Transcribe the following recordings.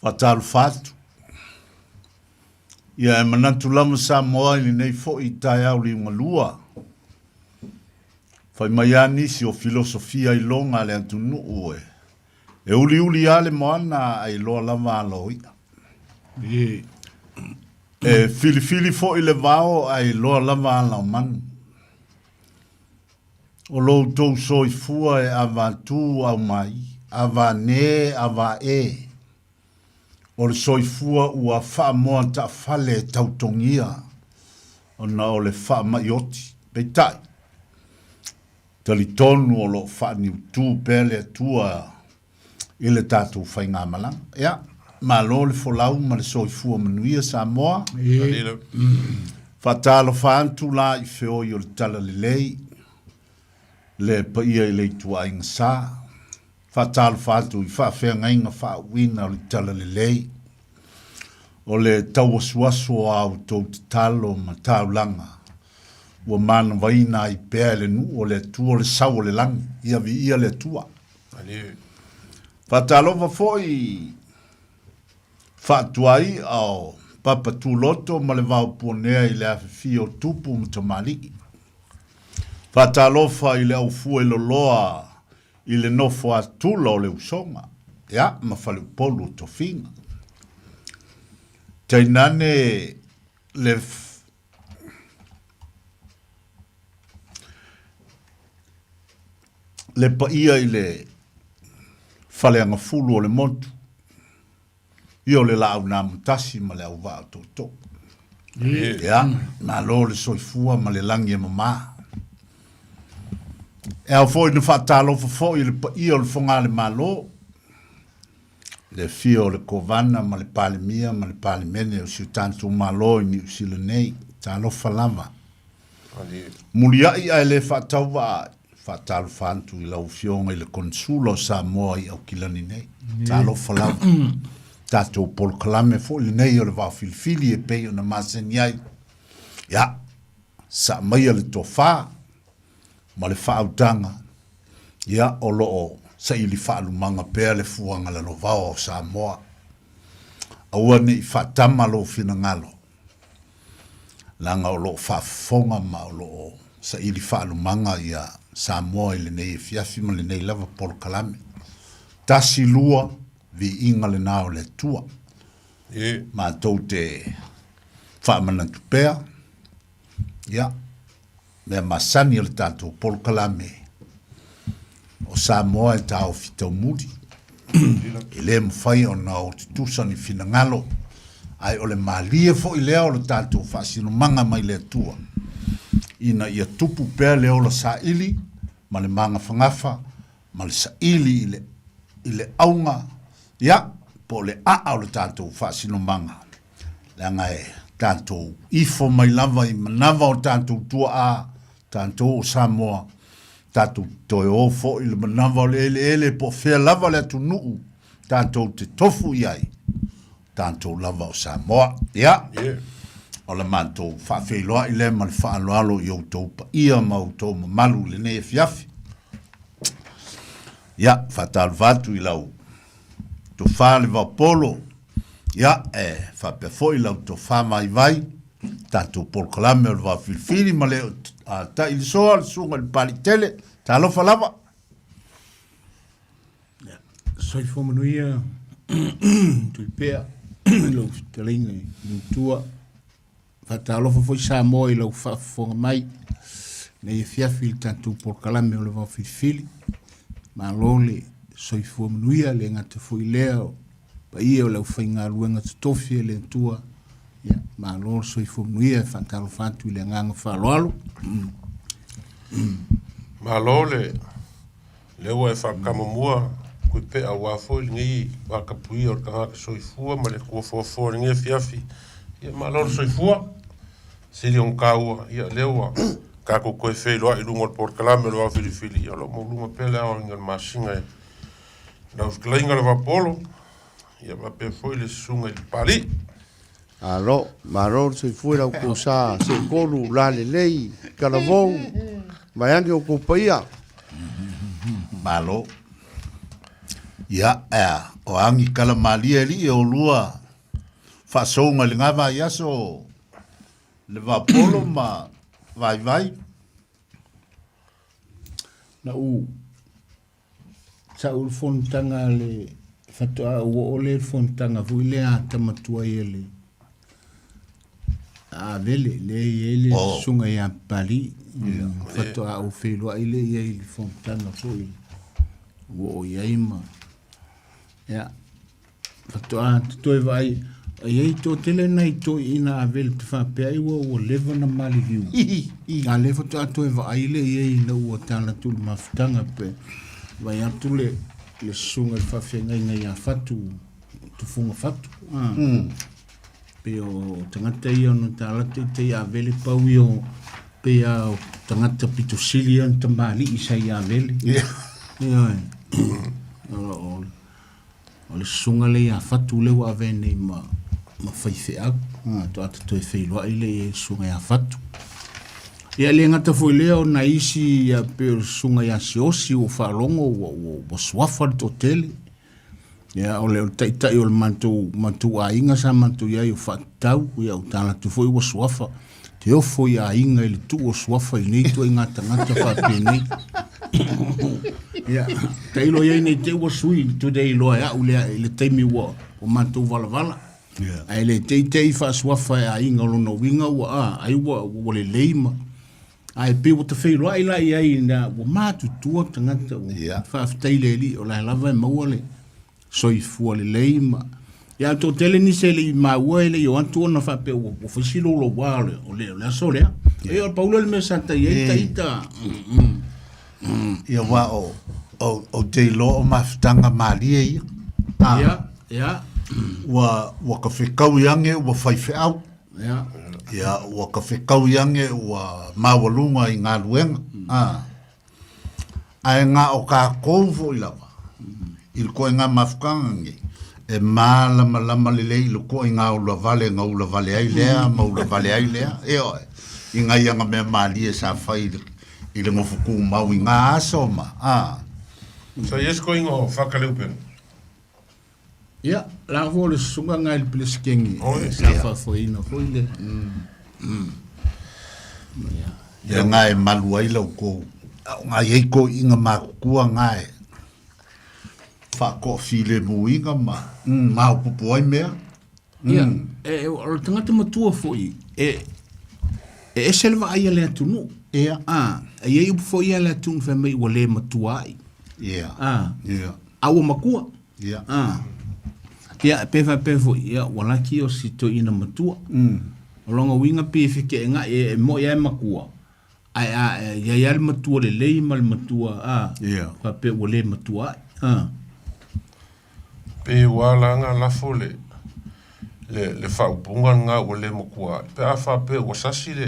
Whataru whātu. Ia e manatu lama sa moa ili nei fo I tai au li ungalua. Whai mai anisi o filosofia I longa le antunu ue. E uli uli ale moana ai loa lava alo ia. E fili fo I le vao ai loa lava alo manu. O lo tou soi fua e ava tu au mai. Ava ne, ava e. O le soifua ua wha moa ta whale tautongia. O na o le wha maioti. Peitai. Tali tonu o lo wha ni utu pele tua I le tātou whai ngā malang. Ia, ma lo le folau ma le soifua manuia sa moa. Whatalo whaantu la I whioi o le tala le lei. Le pa ia I le tua inga sa. Whatalo whaatu I whawhea ngainga whawina o le tala le lei. O le tauasuasu au tau te talo ma taulanga. Ua mana waina I pēr le nu o le tua o le sau o le langi. Ia vi ia le tua. Whatalo foi whaatuai au papa tūloto ma le vau ponea I le awhiwhi o tupu mtamali. Whatalo I le au fua I loloa I le nofo a tula o le usonga. Ia, ma whale polu to finga. Tainane le paia I le whale anga fulu o le montu. Io le lau nā mutasi ma le au vā toto. Ia, ma lo le soifua ma le langi e mama. E au foi na whaatalo foi le paia o le whonga le malo. Le fio le kovana ma le pale mia ma le pale mene o si tantu malo I ni usile nei. Talo falava. Muliai ai le whaatau wa whaatalo whantu I lau fionga I le konsulo sa moa I au kilani nei. Talo falava. Tato pol kalame fo le nei o le wā filifili e pei o na maseni ai. Ia, sa mai le tofa. Ma le whautanga, ia o loo sa ili whaalumanga pēr le fuanga le lovao o Samoa. Aua ni whaatama lo fina ngalo. Langa o loo whaafonga ma o loo sa ili whaalumanga ia Samoa ili nei fiafi ma le nei lava polo kalame. Tasi lua vi inga le nao le tua. Ma tau te whaamanatu pēr. Ia. Mea masani le tātou polo kalame. O Samoa e tāo fitau muri. I le mwhai o na o te tusani fina ngalo. Ai o le malie fo I lea o le tātou whaasino manga mai le tua. Ina ia tupu pēr leo la sa ili. Ma le manga whangafa. Ma le sa ili I le aunga. Ia, po le a o le tātou whaasino manga. Langa e tātou ifo mai lava I manawa o tātou tua a. Tanto o Samoa, tatu toi ofo I le manawa o le ele po whea lava le atu nuu, tanto te tofu iai, tanto lava o Samoa. Ia, o le manto whawhiloa I le ma le whaaloalo I outou pa ia ma outou ma malu le ne e fiafi. Ia, whatalu vatu I lau, to whale va polo, ia, whapea fo I lau to whamai vai, tanto polo kalame o le va filifili ma le ta il soal sunga il palitele talo falava soi fo manuia tu pea lo telinga ni tua fa talo fo Samoa I lo fa fo mai nei fia fil tanto por kalame o le va fili ma lole soi fo manuia le ngata fo leo pa ia o le fainga luenga tofi le tua ya ma lor soi fo manuia fa talo fatu le nganga fa lolo Ma lole le wa fa kamomua ku pe a wa fo ngi wa ka pui o ka soifua ma le ko fo ngi fiafi ia ma lole soifua se li on kaua ia lewa ka ko fe lo I lungo por kalame lo fili ia lo mo lungo pele o ngal masinga na us klainga va polo ia va pe fo le sunga il pali Alo, maror se fuera o cosa, se colu la lei, caravon, vai anche o compaia. Malo. Ia, o angi kala malia li e o lua whasonga le ngā vai aso le vapolo ma vai. Na sa ul fontanga le fatoa o le fontanga vui le a tamatua i le a vele le sunga ia pali fatoa o whelua i le fontanga fui o iaima ia fatoa toi vai ai to tele nei to ina a vele te whapea i o lewa na mali viu a le fatoa toi vai le i na ua tala tulu mafutanga pe vai atu le sunga le whawhenga ngai a fatu tu funga fatu pe o tangata ia no tala te a vele pau i o pe a tangata pito sili an tamali isa i a vele o le sunga le a fatu le wa vene ma whaife au to ata toi whailoa i le sunga i a fatu ia le ngata foi leo na isi ia pe sunga ia siosi o whalongo o swafa to tele ia o leo taitai o le mantu a inga sa mantu ia i o whatau ia o tala tu foi o swafa te o foi a inga i le tu o swafa i nei tu i ngata whape nei ia teilo ia i nei te o sui tu dei loa ia ulea i le teimi o mantu vala ai le teitei wha swafa a inga o lono winga ua ai ua le leima ai pe o te whairoa ai lai ai na o mātu tua tangata o whaafitai le li o lai lava e maua le soifua le leima ia tō tele ni se le i maua e le i o antu ona whape o whaisilo lo wale o le aso lea e o paula le mea sata i ita ia wa o te lo o mafutanga malia ia wa ka whikau iange wa whaife au ia wa ka whikau iange wa mawalunga i ngā luenga ai ngā o ka kouvo i lawa il koe ngā mafukanga nge e lama lele i loko i ngā ula vale ai lea ma ula vale ai lea e oe i ngā ianga mea maali e sa whai i le ngofuku mau i ngā aso ma so yes ko ingo whakaleupen ia la vo le sunga ngai le pleskengi sa fa foi no foi le ia ngai malu ai lau ko ngai ei ko inga makua ngai fa ko file muinga ma pupu ai mea ia o tangata matua foi e selva ai le tunu ia ai foi le tunu fa mai o le matua ai ia au makua ia ia pe foi ia wala ki o sito ina matua o longa winga pe fike nga e mo ia makua ai ia ia matua le mal matua fa pe o le matua pe wala nga la fole le fa punga nga o le makua pe a fa pe o sasi le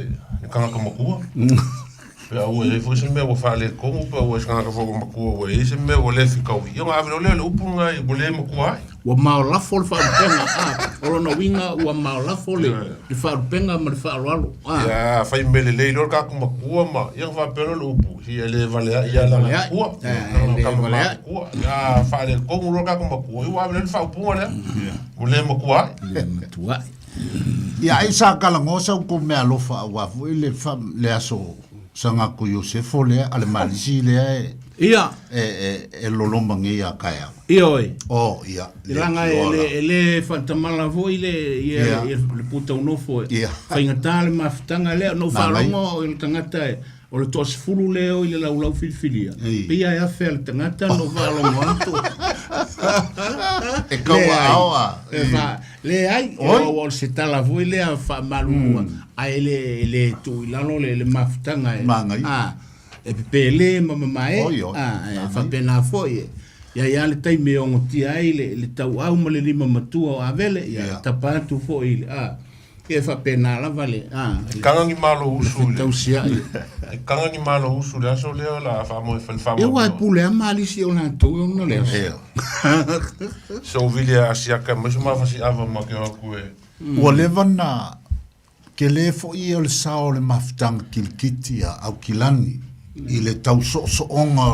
kanga ka makua pe a o e foi se me o fa le como pe o kanga ka fo makua o e se me o le fika o ia nga le upunga i o le makua wa ma la fol fa penga o no winga wa ma la fol le fa penga ma le fa alo ya fa mele le lo ka kuma kua ma ia fa pelo lo upu si ele vale ia la kua ka ma kua ya fa le ko lo ka kuma kua wa le fa upu le o le ma kua tua ia isa kala ngosa ko me alofa wa le fam le aso sanga ku Yosefo le ale malisi le ia e lolomba ngi a kaya ioi ia langa ele fantamala voi le puta no fo fainga tale maftanga le no falongo il tangata o le tos fulu leo ile la ulau filfilia pia ia fel tangata no falongo anto e kawa awa le ai o se tala voi le fa malu ai le tu ilano le maftanga e pele mama fa pena foi ia le tai me on ti ai le tau au mo le lima matua o avele ia tapatu foi e fa pena la vale kanga ngi malo usu tau sia kanga ngi malo usu la so le la fa mo fa e wa pule a mali si ona to no le so vilia asia ka mo ma fa si ava ma ke ku o levana ke le foi o le sao le maftang kilkitia au kilani i le tau so onga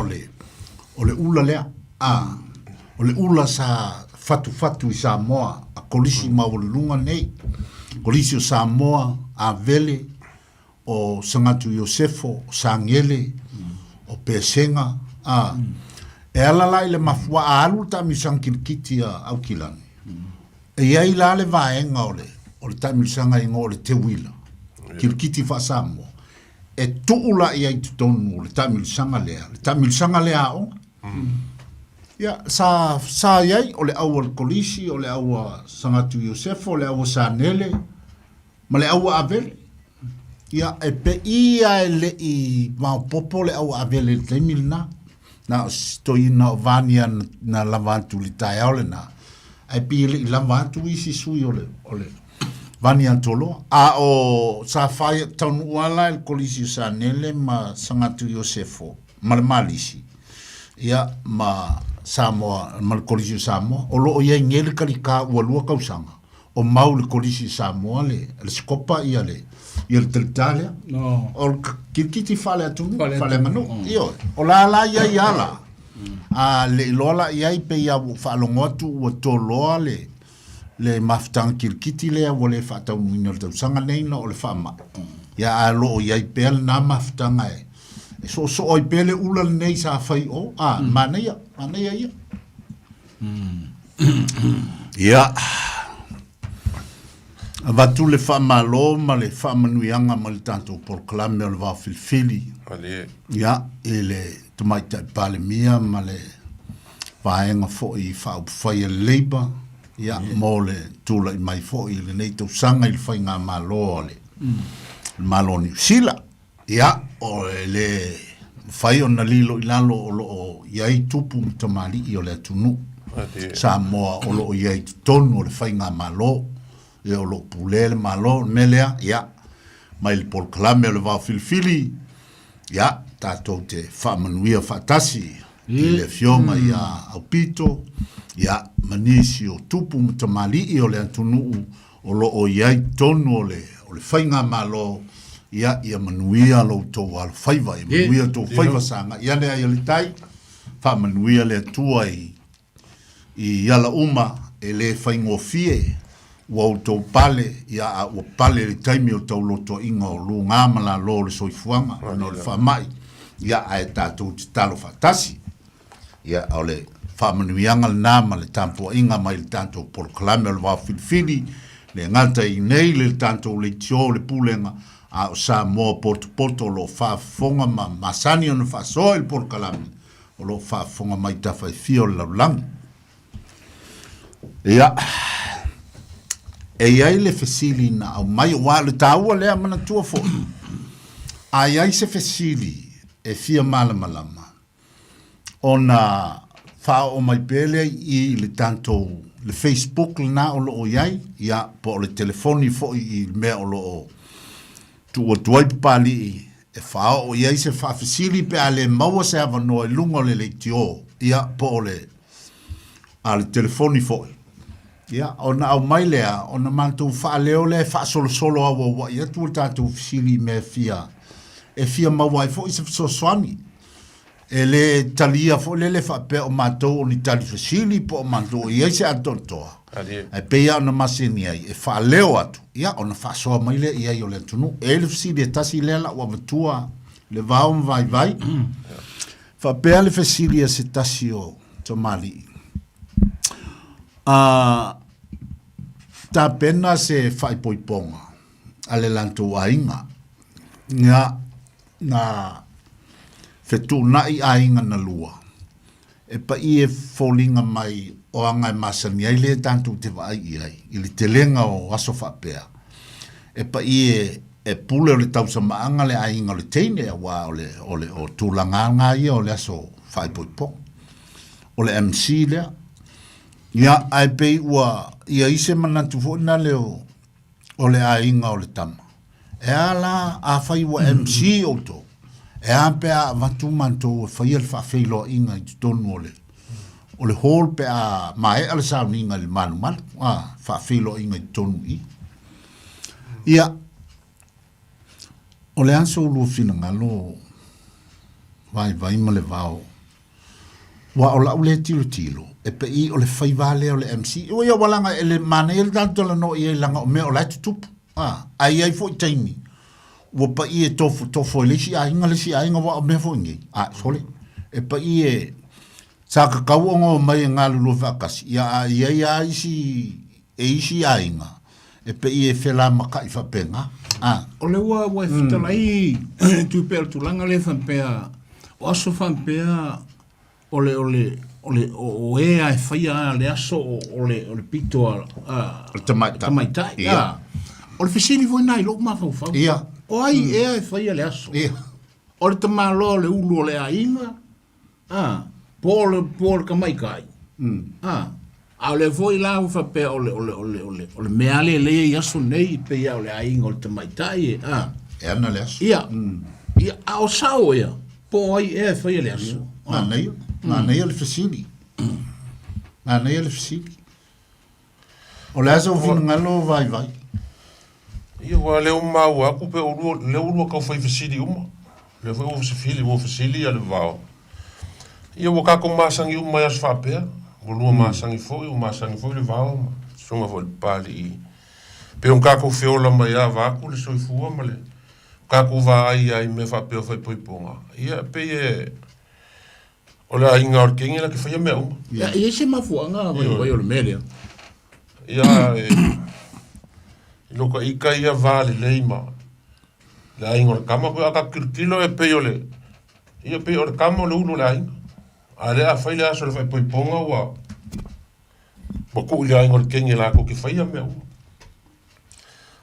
o le ula lea o le ula sa fatu i Samoa, a kolisi maulunga nei, kolisi o Samoa, a vele, o Sangatu Iosefo, o Sangele, o Pesenga, e alalai le mafua a alu ta misang kilkiti a Aukilani. E iai la le vaenga o le tamisanga ingo o le te wila, kilkiti fa Samoa. E tuula iai tutonu o le tamisanga lea o. Ya, sa iai o le aua kolisi, o le aua Sangatu Iosefo, o le aua Sanele, ma le aua avele. Ya, e pe ia e le i maupopo le aua avele le taimil na stoi na vania na lavantu li tai ole na. E pi le i lavantu isi sui ole vania tolo. A o sa fai taunu uala el kolisi Sanele ma Sangatu Iosefo, ma le malisi. Ya, ma Samoa, ma le kolisi Samoa, o lo o ia ngele karika ua lua kausanga. O mau le kolisi Samoa le skopa ia le teltalia. No. O kilkiti fale atunu, fale manu. Io, o la ia iala. A le ilola ia pe ia whaalongotu ua toloa le maftang kilkiti lea wale whaatau mwina le tausanga neina o le whaama. Ia a lo o ia pe al na maftanga e. So oi pele ula nei sa fai o mana ia ia ia avatu le fa malo ma le fa manuianga ma le tanto proclame le va filfili ia ele tomaita pale mia ma le vaenga fo i fa fai labor ia mo le tula i mai fo i le nei to sanga il fai nga malo le malo ni sila ia o le fai ona lilo ilalo o lo iai tupu tamali i o le atunu. Samoa o lo iai tonu o le fai ngā malo, e o lo pulele malo, melea, ia, mai le polklame o le vau filfili, ia, tātou te whamanuia whatasi, i le fionga ia aupito, ia, manisi o tupu tamali i o le atunu o lo iai tonu o le fai ngā malo, ia manuia lo to al faiva manuia to faiva sanga ia le ai tai fa manuia le tua i ala uma ele faingo fie o to pale ia o pale le taimi o to loto ingo lu ngamala lo le soifuanga no le fa mai ia ai tatu talo fatasi ia ole fa manuia ngal nama le tampo inga mai le tanto por clame le va filfili le ngata i nei le tanto le tio le pulenga a sa mo porto lo fa fonga ma masani on fa so el por kalami o lo fa fonga mai ta fa fio la lang ya e ai le fesili na o mai wa le taua le mana tua fo ai se fesili e fia malama ona fa o mai pele i le tanto le Facebook na o lo iai ya po le telefoni fo i me o lo tu tuai pali e fa o ia se fa fasili pe ale maua se ava no lungo le tio ia po le al telefoni fo ia ona au mai lea ona mantu fa leo le fa solo wa ia tu tatu fasili me fia e fia maua fo se so swami ele talia fo le fa pe o mato ni tali fasili po mantu ia se atontoa e peia ona masini ai e fa leo atu ia ona fa so mai le ia yo le tunu ele fsi de tasi le la wa matua le vaum vai fa pe le fsi se tasio tomali ta pena se fai poiponga ale lanto ainga nga na fetu nai ainga na lua e pa i fallinga mai o anga masani ai le tantu te vai ai ili te lenga o aso whapea e pa i e pule o le tausa maanga le ainga o le teine wa o tūlanga ia o le aso whaipoipo o le MC lea ia ai pei ua ia ise manatu fōna leo o le ainga o le tama e ala a whai wa MC o to e a pe a vatu manto whai al whawheilo inga i tonu o le hall pe a mai ala sa ninga le manu fa filo inga tonu i ia o le anso lu fina ngalo vai ma le vao wa o la ule tilo e pe I o le fai vale o le MC o ia walanga ele mane ele tanto la no ia langa o me o lai tutupu ai fo I taimi ua pa I e tofu le si ainga wa o me fo ngi sole e pa I e sa ka kauongo mai ngā lulu whakasi ia isi ainga e pe I e whela maka I whapenga o le ua e whitalai tu pēr tu langa le whampea o aso whampea o e ai whaia le aso o le pito tamaitai o le whisiri voi nai loko mawhau o ai e ai whaia le aso o le tamalo le ulu o le ainga po le kamaikai a le voi la u whapea o le mea le I aso nei pe ia o le ainga o le tamaitai e ana le aso ia a o sao ia po ai e whaia le aso Ngā nei o le whisiri. Ngā nei o le whisiri. O le aso vina ngalo vai. Ia wa leo mau aku pe leo ka fai whisiri uma. Leo fai whisiri ale vao. Ia wa ka ko masangi uma ia sfapea. Lua masangi foi le vao. Songa foi pali. Pe un ka ko feola mai a vaku le soifua male. Ka ko va ai me fa pe fai poiponga. Ia pe o le ainga o kingi la ke whaia mea uma. Ia se mafuanga vai o le melea. Ia loka ika ia vale leima. Le ainga o le kama koe aka kirkilo e pei o le. Ia pei o le kama o le ulo le ainga. A le a whaile aso le whai poiponga ua. Waku le ainga o le kingi la ko ke whaia mea uma.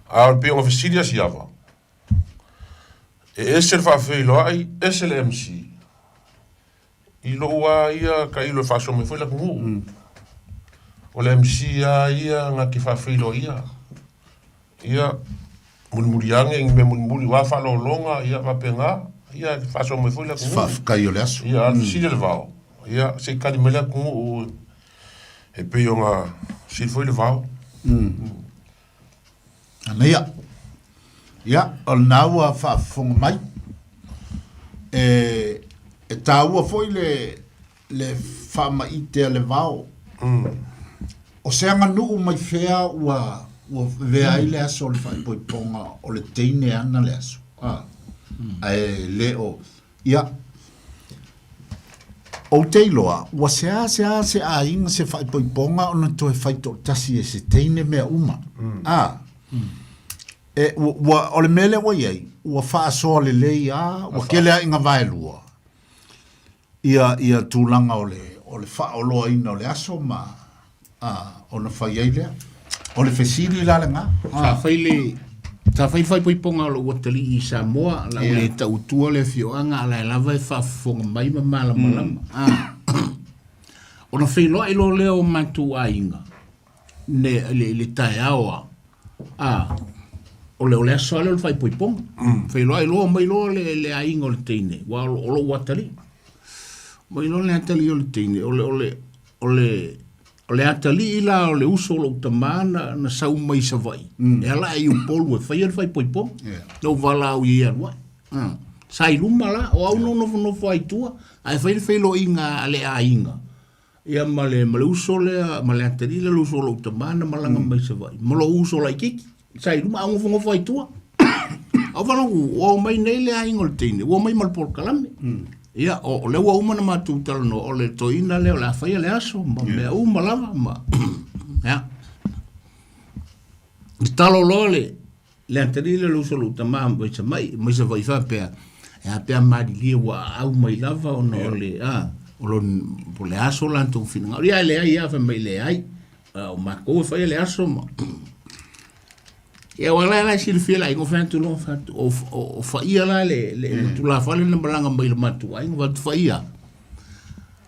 A o le pei o ngawhisiria si awa. E ese le whawhilo ai, ese le MC. I loa ia ka ilo faso me foi la kungu. O le MC ia nga ki whawhilo ia. Ia mulmuriange me mulmuri wa whalo longa ia wapenga. Ia faso me foi la kungu. Whafkai o le aso. Ia alfisiri le vao. Ia se kari me la kungu e peo nga si foi le vao. Ana ia. Ia, o nau a whafonga mai. E tāua foi le whama I te le vao. O se anga nuu mai whea ua vea I le aso le whai poiponga o le teine ana le aso. Ai le o. Ia. O te iloa, ua se a inga se whai poiponga o na toe whai to tasi e se teine mea uma. E o le mele wa iei, ua wha soa le lei ua kele a inga vai lua. Ia tūlanga o le whaoloa ina o le aso ma o na whai eilea. O le whesiri la le ngā. Ta whai poiponga o le watali I Samoa, la le tautua le fioanga, la lava e whafonga mai ma malama. O na whailoa ilo leo matu a inga. Le tae aoa. O le aso ale o le whai poiponga. Whailoa ilo mai lo le a inga o le teine. Wa o lo watali. Mai lo le atali o le teine, o le atali ila o le uso lo tamana na sau mai sa vai. E ala I upolu e whai al whai poipong. Nau wala au I arua. Sai luma la, o au no whai tua, ai whai lo inga ale a inga. Ia ma le uso ma le atali le uso lo tamana malanga mai sa vai. Ma lo uso la ikiki, sai luma au ngofongo whai tua. Au wala o mai nei le a inga o le teine, o mai malpor kalame. Ia, o le ua uma na matu talano, o le toina leo, le awhaia le aso, ma mea uma lava, ma. Ia. I talo loa le antari le luso lu tamaa maisa vai whapea, e a pea maari lia wa au mai lava, o le aso lantou whina. Ria le ai, a mai le ai, o mako e whaia le aso, ma. Ia wala la si le fia la ingo whantu lo whantu o whaia la le tu la whale na malanga mai le matu ai ingo whantu whaia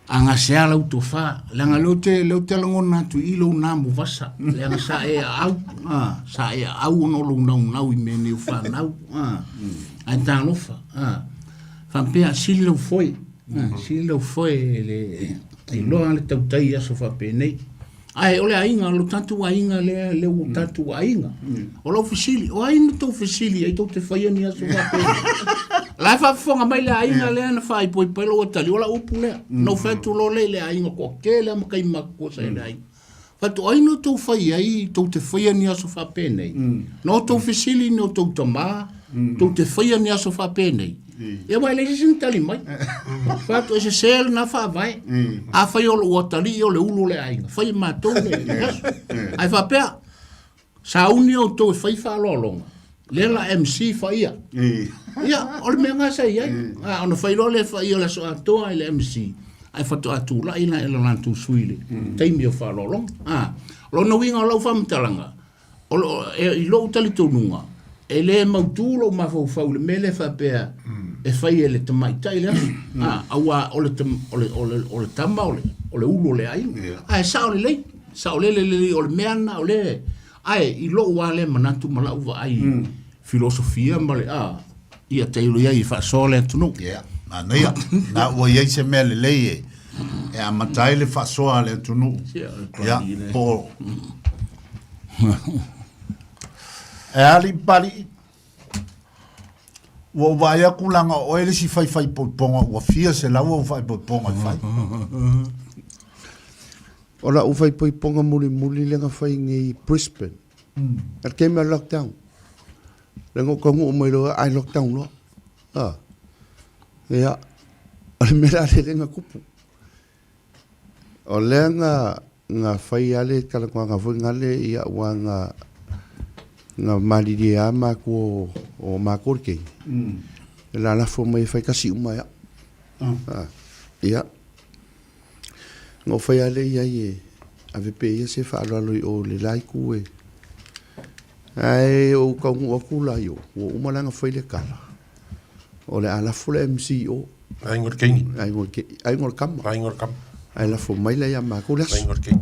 anga sea lau to wha langa leo te langona tu I lo namu vasa langa sa e au no lo nau I me neu whanau ai tā lofa whampea sili lau foi le I loa le tautai aso whape nei Ai, ole ainga, lo tantu ainga le u tantu ainga. O lo fasili, o ai no tau fasili, ai tau te whaia ni aso wape. Lai whafonga mai le ainga le ana whai poi pelo o tali, ola upu lea. No whatu lo le ainga ko ke le ama kai mako sa le ainga. Whatu ai no tau whaia ai, tau te whaia ni aso wape nei. No tau fasili, no tau tama, tau te whaia ni aso wape nei. E wai le sin tali mai. Fato ese sel na fa vai. A fai o lo tali o le ulu le ainga. Fai ma to le. Ai fa pe. Sa uni o to fai fa lo longa. Le la MC fa ia. Ia, o le menga sa ia. Ah, ono fai lo le fa ia le so ato ai le MC. Ai fa to atu la ina e la tu suile. Taimi o fa lo longa. Ah, lo no winga lo fa mtalanga. O lo e lo tali to nunga. E le mautulo ma fau le mele fa pe e fai ele te mai tai le aua o le tama o le ulo le ai ai sa o le o le meana o le ai i lo wa le manatu mala uva ai filosofia ma le ia te ilo ia i fa sole tunu ia na o ia se mele le e a matai le fa sole tunu ia po e ali pali wo vai akulanga o ele si fai ponga o fia se la wo fai ponga fai Ora o fai ponga muli lenga fai ngi Brisbane at came a lockdown lengo ko mo mai lo ai lockdown lo ya al mera le lenga kupu o lenga nga fai ale kala ko nga fo ngale ia wanga nga mali ama ko o makorke la fo mai fai kasi uma ya ya ngo fai ale ia ye ave pe ia se fa lo o le lai ku ai o ka o kula yo o uma langa fai le kala o le ala fo le MCO ai ngor king ai ngor kam ai la fo mai le ya makulas ai ngor king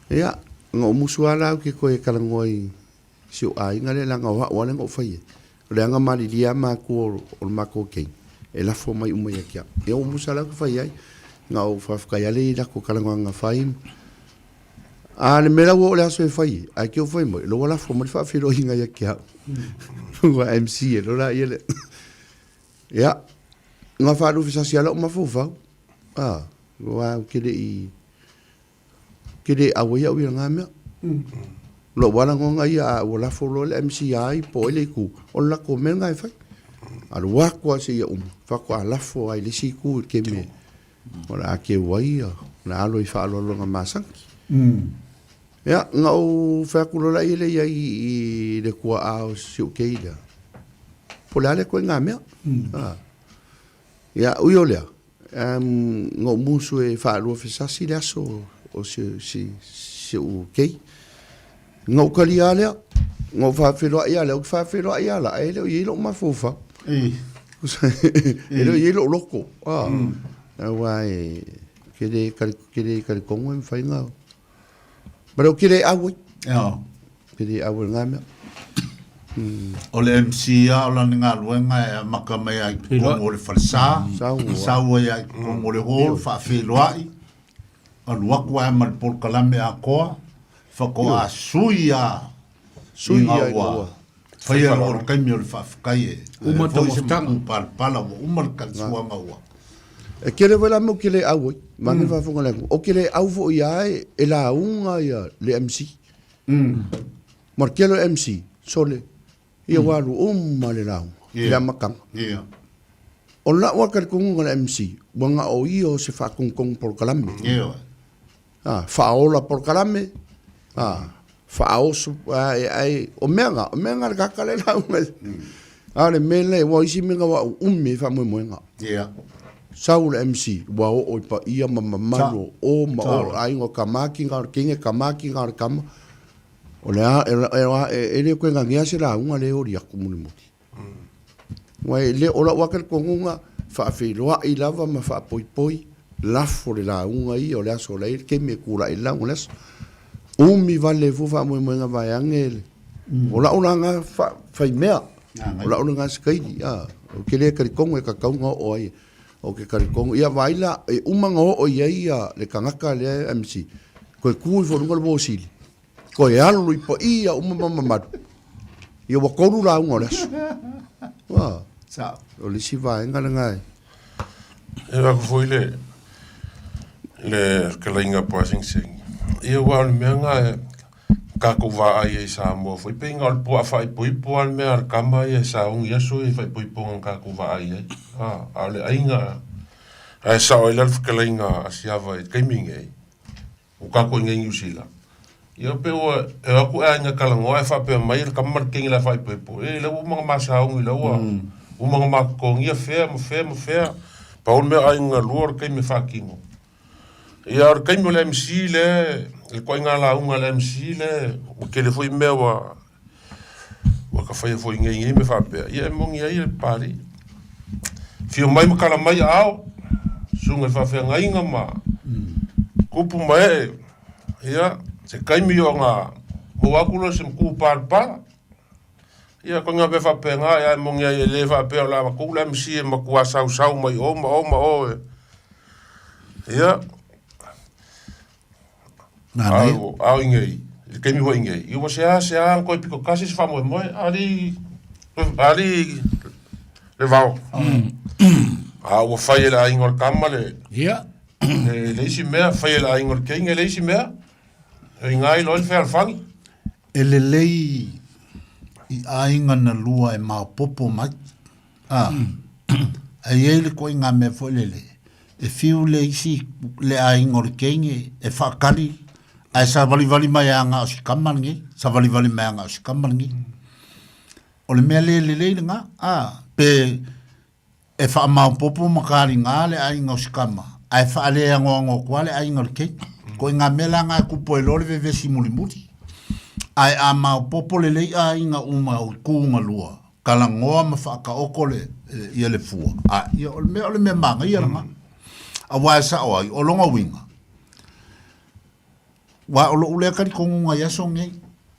ya ngo musuala ke ko e kala ngoi si ai ngale langa wa le ngo fai le anga mali dia ma ko o ma ko ke e la fo mai uma ya kia e o musala ko fai ai nga o fa ka ya le la ko kala nga fai le mera wo le aso fai ai ke o fai mo lo la fo mo fa fi lo hinga ya kia wa MC lo la ile ya nga fa do fisa sia lo ma fo fa wa ke de awo ya wi nga me lo wala ngonga ia o la folo le MCI po le ku o la ko menga e fai al wa ko se ia fa ko la fo ai le si ku ke me o la ke wai na lo i fa lo nga masang ya nga o fa ku lo la ile ia i le ko a si o ke ida po la le ko nga me ya u yo le ngo musu e fa lo fisa si le so o si o ke ngau kali ale ngau fa felo ia le fa felo ia la ele i lo ma fofa ele i lo loko wai kede kongo en fa nga pero kede awi kede awi ngame o le MC o la nga luenga e makame ai o le falsa sa o ia o le hol fa felo ai o luaku ai mal por kalame a koa fako a suia wa fai o kai mi o fa kai uma to tang par pala uma kan suanga wa e kere vela mo kele awi mangi fa fonga le o kele au fo ia e la unga ia le MC markelo MC sole ia walu le la ia makang o la wa kar kunga le MC wanga o io se fa kong por kalame fa ola por kalame fa osu ai o menga ka kale la ale mele wa isi menga wa fa mo nga saul MC wa o pa ia mama o ma o ai ngo kamaki ngar kinge kamaki ngar kam o le ko nga ngia se la unga le ori akumuni muti wa le ola wa kel konga fa fe lo ai lava ma fa poi la fo le la unga i o le aso le ke me kula i la unas mi vale fu fa mo nga vai angel ola nga fa mea ola nga skai o ke le ka kongo ka kaunga o ai o ke ka kongo ia vai la umanga o ia le kangaka le MC Koe kui fo runga le bosili. Koe alu i po ia umamamadu. Ia wakoru la unga lesu. Wah. Sa. O lisi vai ngana ngai. E wako foi le kalainga passing sing. Ia wau le mea ngai kako wa ai e sa mo foi pe ngal po afai po ipo al me ar kama e sa un yeso e fai po ipo kako wa ai e. Ale ainga ai sa o le kalainga asiava e kaiminge. O kako ngai New Ia pe o e aku anga kalango e fa pe mai ka mar king la fai po e le uma ma sa un le wa uma ma ko ia fe pa o me ainga luor kai me fa kingo ia or kai mo le MC le ko inga la unga le MC le o ke le foi me wa ka fai foi ngai me fa pe ia mo ngai ia pari fio mai mo kala mai ao sunga fa fe ngai nga ma kupu mai ia se kai mi o nga mo akulo se ku par ia ko nga be fa pe nga ia mo nga le fa pe la ko la mi si ma ku sa mai o ia Na nei. Au ingei kai mi ho ingei i se a ko piko kasi fa mo ali le vao o fai la ingol kamale Ia. le si me fai la ingol ke le si me ngai lo fe al fangi Ele lei i ainga na lua e mau popo mai. Ai ele ko inga me fo lele. E fiu le isi le ainga o kenge e whakari. Ai sa vali mai anga o si kamangi. Sa vali mai anga o si kamangi. O le mea le nga. Pe e wha mau popo makari ngā le ainga o si kama. Ai wha le ango kwa le ainga o kenge. Ko inga mela nga kupo e lore ve vesi mulimuri. Ai a mau popo le lei a inga uma o kuunga lua. Kala ngoa ma whaaka oko le ia le fua. Ia ole me manga ia ranga. A wae sa o ai, o longa winga. Wa o lo ule kari kongunga yaso ngei.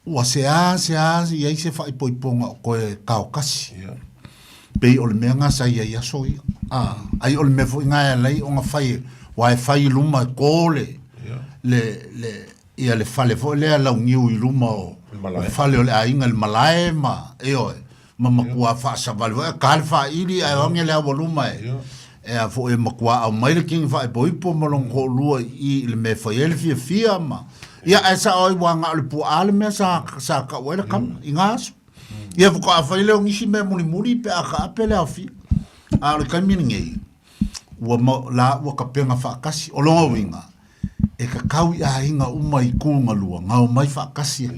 Ua se iai se whai poiponga o koe kao kasi. Pei ole mea nga sa ia yaso ia. Ai ole me fo inga ia lei o nga whai. Wae whai luma kole. Ia le fale fo le la uniu I luma o fale o le ainga le malae ma e oe ma makua fa sa vale e kal fa ili ai onge le voluma e a fo e makua au mai le king fa e boipo malong ko lua I le me fa ele fia ma ia esa oi wanga le pu ale me sa ka wele kam ingas ia fo ka fa ile ngisi me muri pe a ka pele afi a le kamini ngai wa ka penga fa kasi o longa winga e ka kau ia inga uma I kuunga lua ngau mai whaakasi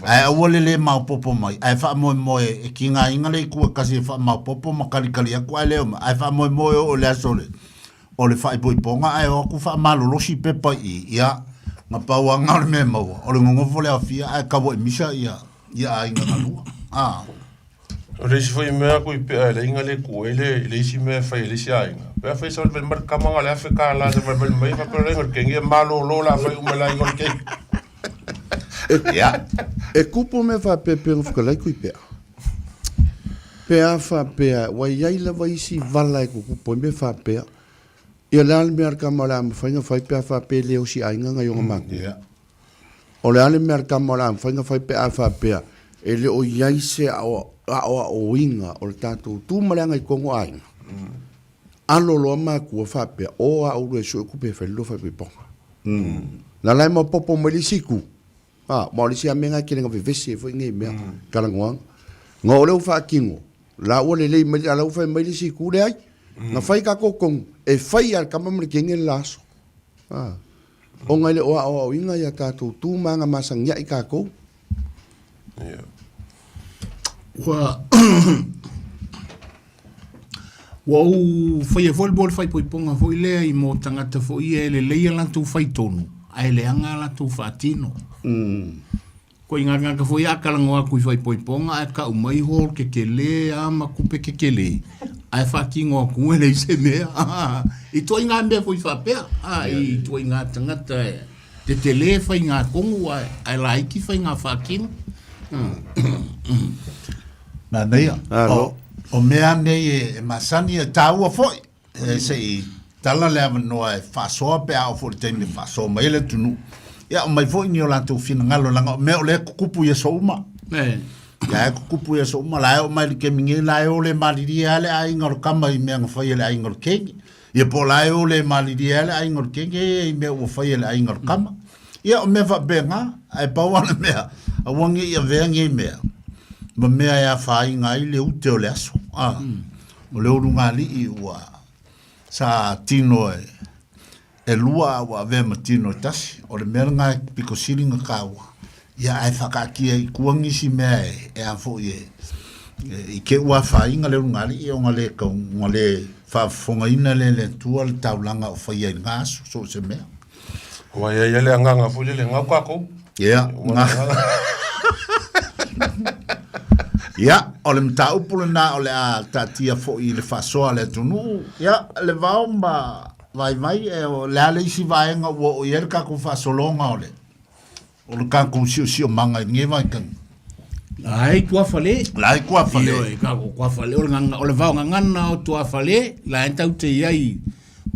ai awole le mau popo mai ai wha moe e ki ngā inga le kua kasi e wha mau popo makali aku ai leo ai wha moe o le asole o le wha ipoiponga ai o aku wha malolosi pepa ia ngā paua ngā le mea maua o le ngongofo le awhia ai kawo e misa ia a inga ngā lua o le si fai mea ko I pe le inga le kue le si mea fai le si ainga Pea fai sa vel mar kamanga le afe ka la se vel mai fa ko le kengi malo lo la fai uma la ngol ke. Ya. E kupo me fa pe fuka lai kui pea. Pea fa pea wai ai la vai si vala e kupo me fa pea. Ia le ale me ar kamala ma fai pea fa pe le o si ainga nga yonga maki. Ya. O le ale me ar kamala ma fai pea fa pea. E le o iai se o inga o le tatou tu malanga I kongo ainga. Alo lo ma ku fa pe o a o so ku pe fe lo fa pe ponga la lai mo popo mo lisiku mo lisi a menga ki nga vese fo ngi me kala ngwa ngo le fa kingo la o le le me la o fa mo lisiku le ai na fai ka ko kon e fai al kama mo ki ngi laso o ngai le o inga ya ka tu manga masang ya ka ko Wau fai e volleyball fai poiponga foi lea I mo tangata foi e le leia lantou fai tonu. Ai le anga lantou fatino. Ko inga ngaka foi a kalangoa kui fai poiponga e ka umai hol ke le ama kupe ke le. Ai fa kingo ku le se mea. I to inga mbe foi fa pea. I to inga tangata te tele fai inga kongu ai laiki fai inga fa kingo. Na neia. O mea nei e masani e tāua foi. Se I tala lea noa e whasoa pe au fo le teimi whasoa mai le tunu. ia o mai fo ni o la tu fina ngalo langa me o le kupu ye so uma ya kupu ye so uma la o mai ke mingi la o le maliri ale ai ngor kama I me fa ye le ai ngor keng ye po la o le maliri ale ai ngor keng e me o fa ye le ai ngor kama ia o me fa benga ai pa wana me a wangi ia vengi me ma me ya fa inga I le ute o le aso o le urunga li I ua sa tino e lua wa ve matino tasi o le meranga piko silinga kawa ia ai whakakia I kuangisi mea e a fo I ke ua whainga le ungari I o ngale ka ngale whafonga ina le tua le taulanga o whaia I ngasu so se mea wa ia le nganga fuli le ngau kako ia ia o le mta upule na o le a tatia fo I le whasoa le tunu ia le vaomba vai e o le ale isi vaenga o ier ka ku whasolonga o le ka ku sio manga nge vai kan ai tua fale lai kua fale e ka kua fale o le vaonga ngana o tua fale la entau te iai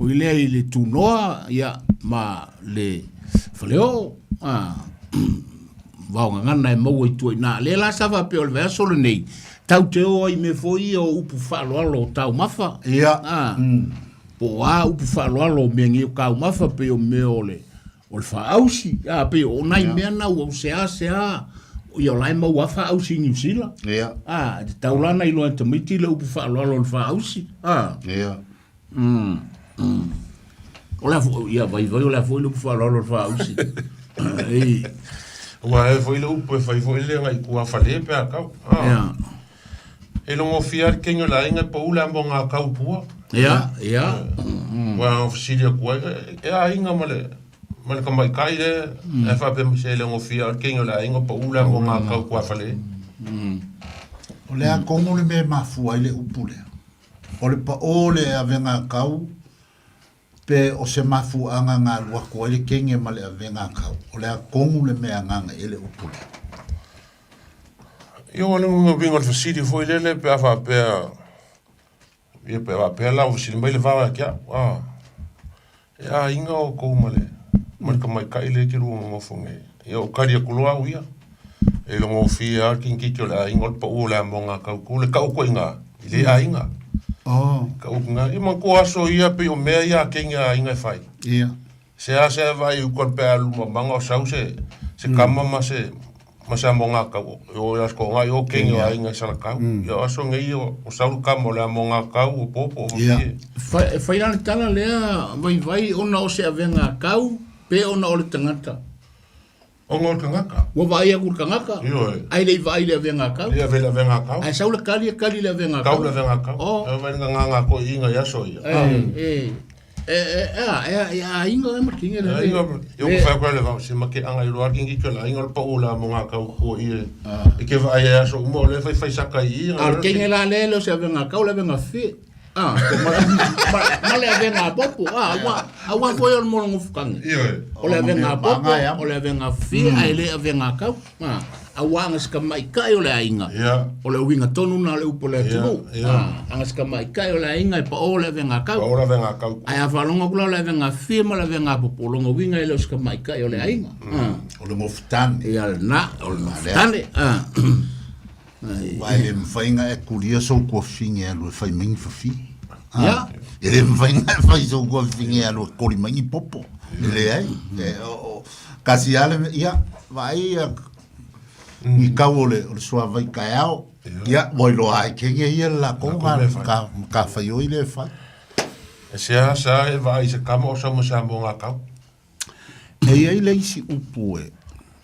o ile I le tunoa ia ma le fale o vaonga ngana e mau I tua ina le la sava pe o le vea solo nei tau te o I me foi o upu whalo alo tau mafa ia po a upu whaaloalo mea ngi o kau mafa pe o me ole o le whaausi pe o nai mea na o sea o iau lai mau a whaausi New Zealand te taulana I loa tamiti le upu whaaloalo le whaausi o la ia vai o la foi le upu whaaloalo le whaausi wa e foi le upu e fai foi le ngai kua whale pe a kau e longo fiar kenyo la inga pa ula mo ngā kau pua wa ofisilia kua e a inga male ka mai kai le e fa pe se le longo fiar kenyo la inga pa ula mo ngā kau kua whale o le a kongo le me mafua I le upu le o le pa o le a venga kau pe o se mafu anga ngā lua kua le kenge ma le a venga kau o le a kongo le me a nganga e le upu le Io le mo bingo le sidi foi le pe fa pe ia pe va pe la o si me le va kia ia inga o ko male mal ka mai kai le ki ru mo fonge ia o kari ku loa ia e lo mo fi a kin ki la inga pa o la mo nga ka ku le ka ko inga ile a inga ka o nga I mo ko aso ia pe o me ia kinga inga fai ia se vai u ko pe alu mo manga sause se kama ma se masa monga ka o as ko nga yo kenyo ai nga sala ka yo aso ngai o salu ka mo la monga ka o popo fai ana tala lea vai ona o se avenga kau pe ona o le tangata o ngol kangaka wa vai a kangaka ai le vai le avenga kau le avenga kau ai saula kali le avenga kau le avenga kau e vai nga ko inga ya so ia inga e makinga le yo fa ko le va se make anga I roa kingi ko la inga pa ola mo nga ka ko I e ke va ya so mo le fa saka I al kinga la le lo se venga ka le venga fi ma le venga popo wa foi o mo ngo fukang o le venga popo o le venga fi ai le venga ka awanga ska mai kai o le ainga o le winga tonu na le upo le tu anga ska mai kai o le ainga pa o le venga ka ai avalonga kula le venga firma le venga popo longa winga le ska mai kai o le ainga o le mofutane ia na o le mofutane vai le mfainga e kuria so ko finge lo fai mingi fafi ele mfainga fai so ko finge lo ko li mingi popo le ai kasi ale ia vai I kaole o soa vai kaao ia moi lo ai kenge ia la ko ka fai o ile fa se sa e vai se kamo so mo sa mo ngaka e ile isi upu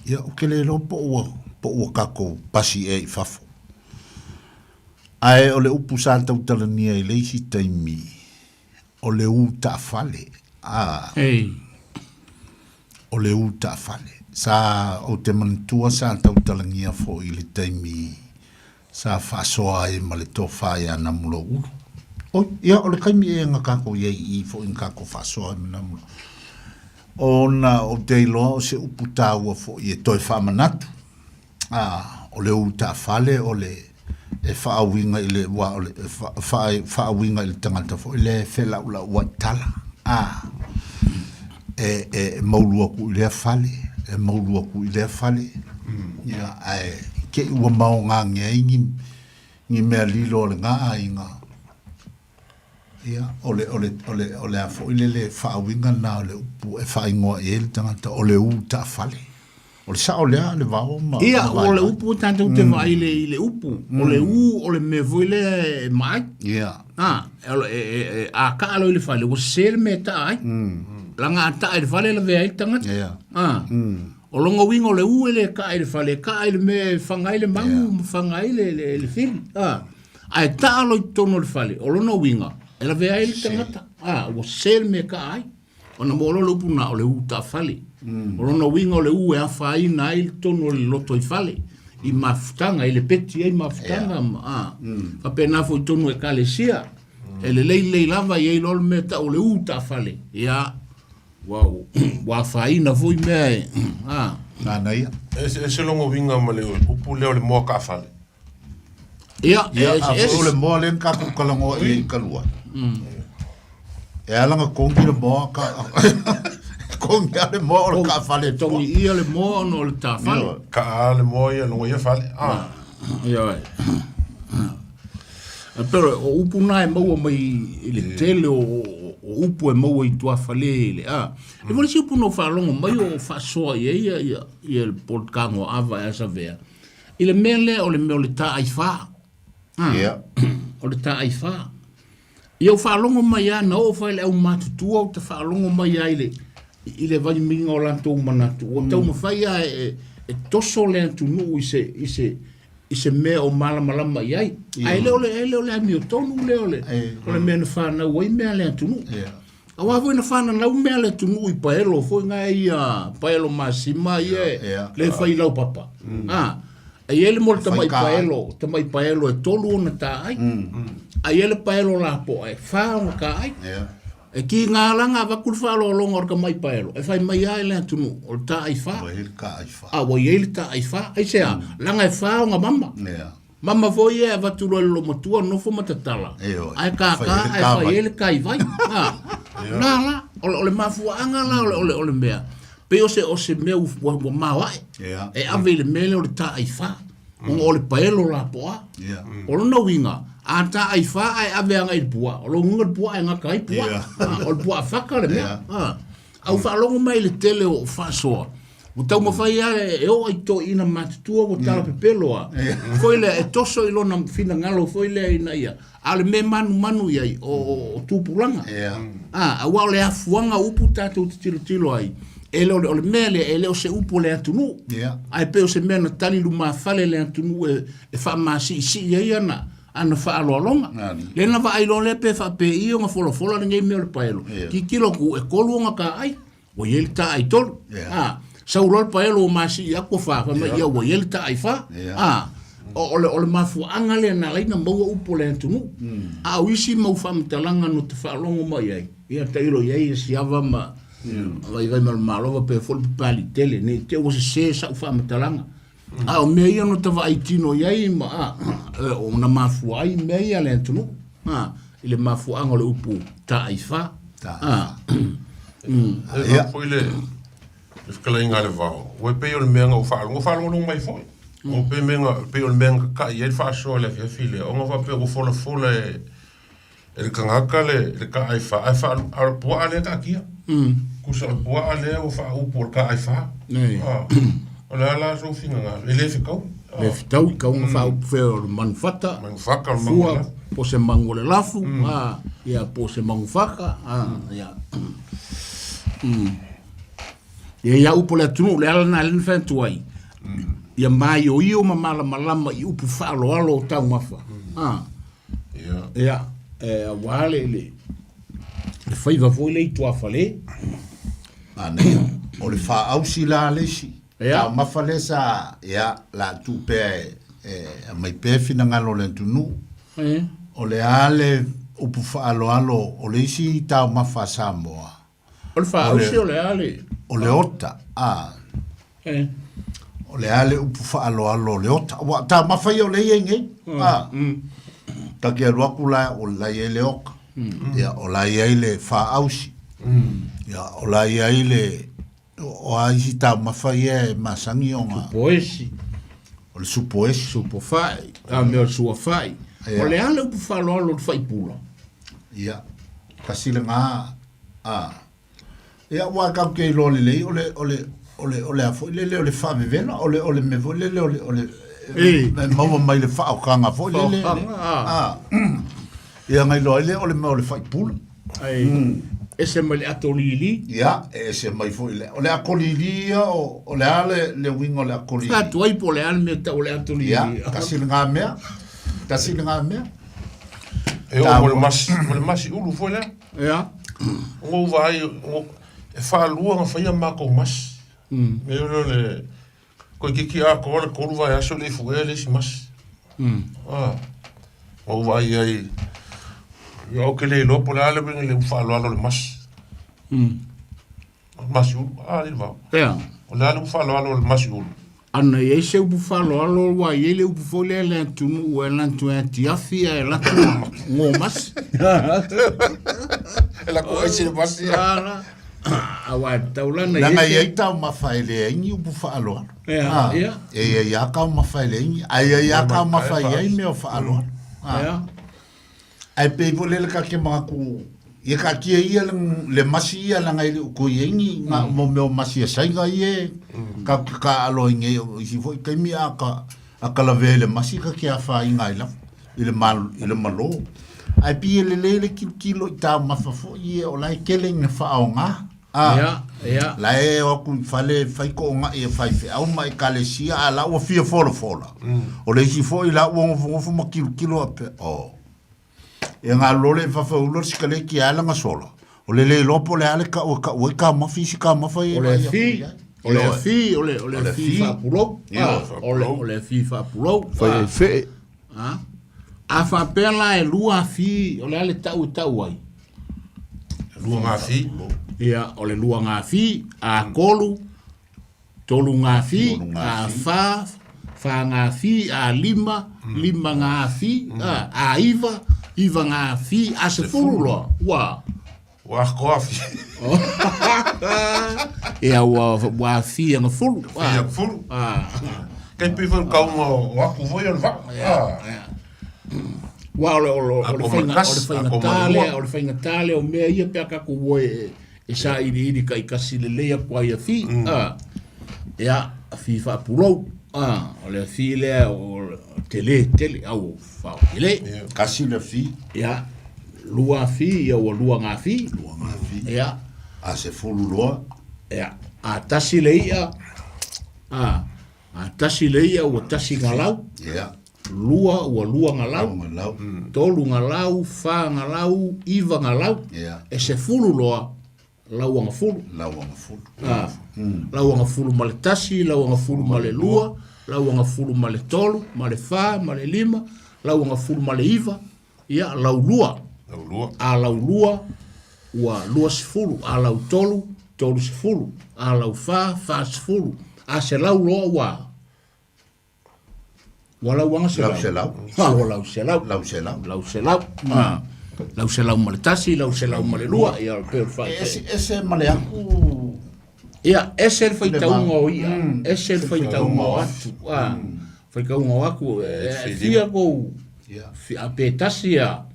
ia o kele lo po o kako pasi e fafo ai o le upu santa utalania ile isi taimi o le uta fale o le uta fale sa o te mantua sa tau talangia fo I le taimi sa whasoa e ma le tofa e ana mulo uru. O, ia, o le kaimi e nga kako iei I fo in kako whasoa e mana mulo. O na o te iloa o se uputaua fo I e toi whamanatu. O le uta fale o le e whaawinga I le wa o le whaawinga I le tangata fo I le whela ula ua tala. E maulua ku I le fale. e maurua ku i le fale ia ai ke ua mau ngā ngei ngi mea lilo le ngā ainga ia ole a fo ile le whaawinga na ole upu e whaingoa e le tangata ole u ta fale ole sa ole a le vao ma ia ole upu tanto te vai le upu ole me voile mai ia ole a ka alo le fale o ser me ta ai langa ta le fale le vea tangata ia o longa winga o le u ele ka ele fale ka ele me fangai le mangu fangai le fil ai ta alo tono le fale o lona winga ela vea ele tangata o sel me ka ai ona mo lo puna o le u ta fale o lona winga o le u e a fai na il tono le loto i fale i mafutanga ele peti ai mafutanga fa pena fo tono e kalesia ele lei lava i lo me ta o le u ta fale ia wow wa faina foi me na ia ese longo winga ma le upu le mo ka fale ia o le mo le ka ku kalango i kalua e alanga kongi le mo ka kongi le mo le ka fale tongi ia le mo no le ta fale ka le mo ia no ia fale ia pero o upu na e mau mai le tele o upu e mau i tua fale le e vole si upu no whalongo mai o whasoa ia le podkango ava e sa vea i le mele o le meo le ta ai wha o le ta ai wha i au whalongo mai a na o whaile au matutua o te whalongo mai a i le vai minga o lantou manatu o tau mawhai a e toso le antu nuu i se mea o malamalama i ai. Ai leo le ami o tonu leo le. O le mea na whana ua i mea le atunu. A wafo ina whana nau mea le atunu i paelo. Fo inga i paelo masima i le whai lau papa. Ai ele mo le tamai paelo e tolu ona ta ai. Ai ele paelo la po ai whaonga ka ai. E ki ngā langa wakul whalo o longa orka mai paelo. E whai mai ai le atunu. O ta ai wha. Wa ele ta ai wha. Ai sea, langa e wha o ngā mama. Mama foi e waturo e lo matua no fo matatala. Ai ka ai whai ele kai vai. La, ole mafuanga la, ole mea. Pe o se mea ua mawai. E ave le mele o le ta ai wha. O le paelo la poa. O lo na winga. Ata ai fa ai ave anga i pua o lo ngur pua nga kai pua o pua faka le mea au fa longo mai le tele o fa so o tau mo fai e o ai to ina matutua o tala pepelo foi le e toso i lona fina ngalo foi le ina ia ale me manu ia o tupulanga a wa le afuanga upu tatu tilo ai ele o le mele ele o se upu le atunu ai pe o se mena tali luma fale le atunu e fa masi ia na ana whaalo alonga. Le na wa ailo le pe wha pe i o nga fola ni ngei mea le paelo. Ki kilo ku e kolu o nga ka ai, o yeli ta ai tolu. Sa uro le paelo o masi i akwa wha, ma ia o yeli ta ai wha. O le mafu anga le na leina maua upo le antunu. A o isi mau wha mtalanga no te whaalongo mai ai. Ia ta iro iai e siava ma, vai mal malova pe fol pali tele, ne te o se sa wha mtalanga. O mea ia no tawa ai tino iai ma o na mafu ai mea ia le antunu i le mafu anga le upu ta ai wha foi le whakala inga le vao o e peo le mea ngau whaalongo nung mai foi o peo le mea ka i e whaashoa le whiawhile o ngā whapeo ko fola e le kangaka le ka ai wha ai wha ar pua ale ka kia kusa pua ale o wha upu ka ai wha o le ala so finga ngā, e le whikau? Le whitau i kaunga whau wheo manufata. Manufaka, fua, po se mango le lafu, ia po se mangu whaka, ia. Ia upo le atunu, le ala nā lena whentu ai. Ia mai o io ma malama i upu whaalo alo o tau mawha. Ia, wale le whaiva foi le i tua whale. O le wha ausi la lesi. Tau mawhale sa, la tu pe mai pe fina ngalo le tunu. O le ale upu whaalo alo, o le isi tau mawha sa moa. O le wha ausi o le ale. O le ota, o le ale upu whaalo alo le ota. Tau mawhai o le iengei. Taki aruaku la o la ie le oka. O la ie le wha ausi. O la ie le O ai si tau mawhai e masangi o ngā. Poesi. O le supo esi. Supo fai. A mea sua fai. O le ale upu whalo alo fai pula. Ia. Kasi le ngā. Ia ua kau kei lo le lei ole afo le o le whawe vena ole me vo le ole maua mai le wha o kanga fo le ia ngai lo le ole me ole whai pula. Ese mai le ato lili. Ia, ese mai fo ile. Ole ako lili ia o le ale le wingo le ako lili. Ato ai po le ale me ta ole ato lili. Ia, kasi le ngā mea. Kasi le ngā mea. E o mo le masi ulu fo le. Ia. O vai e fa lua nga fai mako mas. Me le ko ki a ko le ko vai aso le fu ele si mas. O vai ai yo ke le lo po la le le fa lo le mas. Mas ulu le va. Ia. O le fa lo le mas ulu. Ana e se upu whalo alo wa i ele upu fole le tunu ua lantu e tiafi e latu ngō mas. E la ko e se le masi. Awa taulana Langa i tau mawhai le ingi upu whaalo alo. Ia. E ia kau mawhai le ingi. Ai ia kau mawhai ai me o whaalo alo. Ia. Ai peipo le ka ke mga ku. Ia ka kia ia le masi ia langa i ko ingi. Nga mo meo masi e sainga ie. Ka alo inge i foi kai mi aka la vele masi ka kia fa inga i la ile malo ai pi le kilo ta mafafo ie o lai keleng fa onga ia la e o ku fale fai ko nga e fai fe au mai kalesia ala o fia fola o le si foi la o fo ma kilo ape e nga lole fa fa ulo skale ki ala nga solo o le lopo le ale ka o ka ma fisika ma fa ole fi fa pulo ole fi fa pulo Fai fe. A fa pela e lua fi ole ale tau ai Lua ngā fi. ia ole lua ngā fi a kolu tolu ngā fi a fa ngā fi a lima ngā fi a iva ngā fi a se fulu wa Wa fi. Ia wa fi nga fulu. Ia fulu. Kai pifon ka wa ku foi al va. Wa o fainga tale o mea ia pe ka ku voi e sa ili kai kasi le lea kwa ia fi. Ia fi fa pulo. O le fi le o tele au fa ile. kasi le fi Ia lua fi ia o lua ngā fi. Ia. a se fulu loa Ia, a tasi leia, a tasi leia ua tasi ngalau, ia lua ua lua ngalau, lau tolu ngalau, fa ngalau, iva ngalau, ia e se fulu loa, lau anga fulu. lau anga fulu Lau anga fulu ma le tasi, lau anga fulu ma le lua, lau anga fulu ma le tolu, ma le fa, ma le lima, lau anga fulu ma le iva, ia, lau lua. A lau lua, ua lua se fulu, a lau tolu se fulu, a lau fa se fulu, a se lau loa wa lau anga se lau. Wa lau se lau. Lau se lau ma le tasi, lau se lau ma le lua, ia pe fa. ese male aku Ia, ese el fai taunga o ia, ese el fai taunga o atu. Fai taunga o aku, fia kou, a pe tasi a,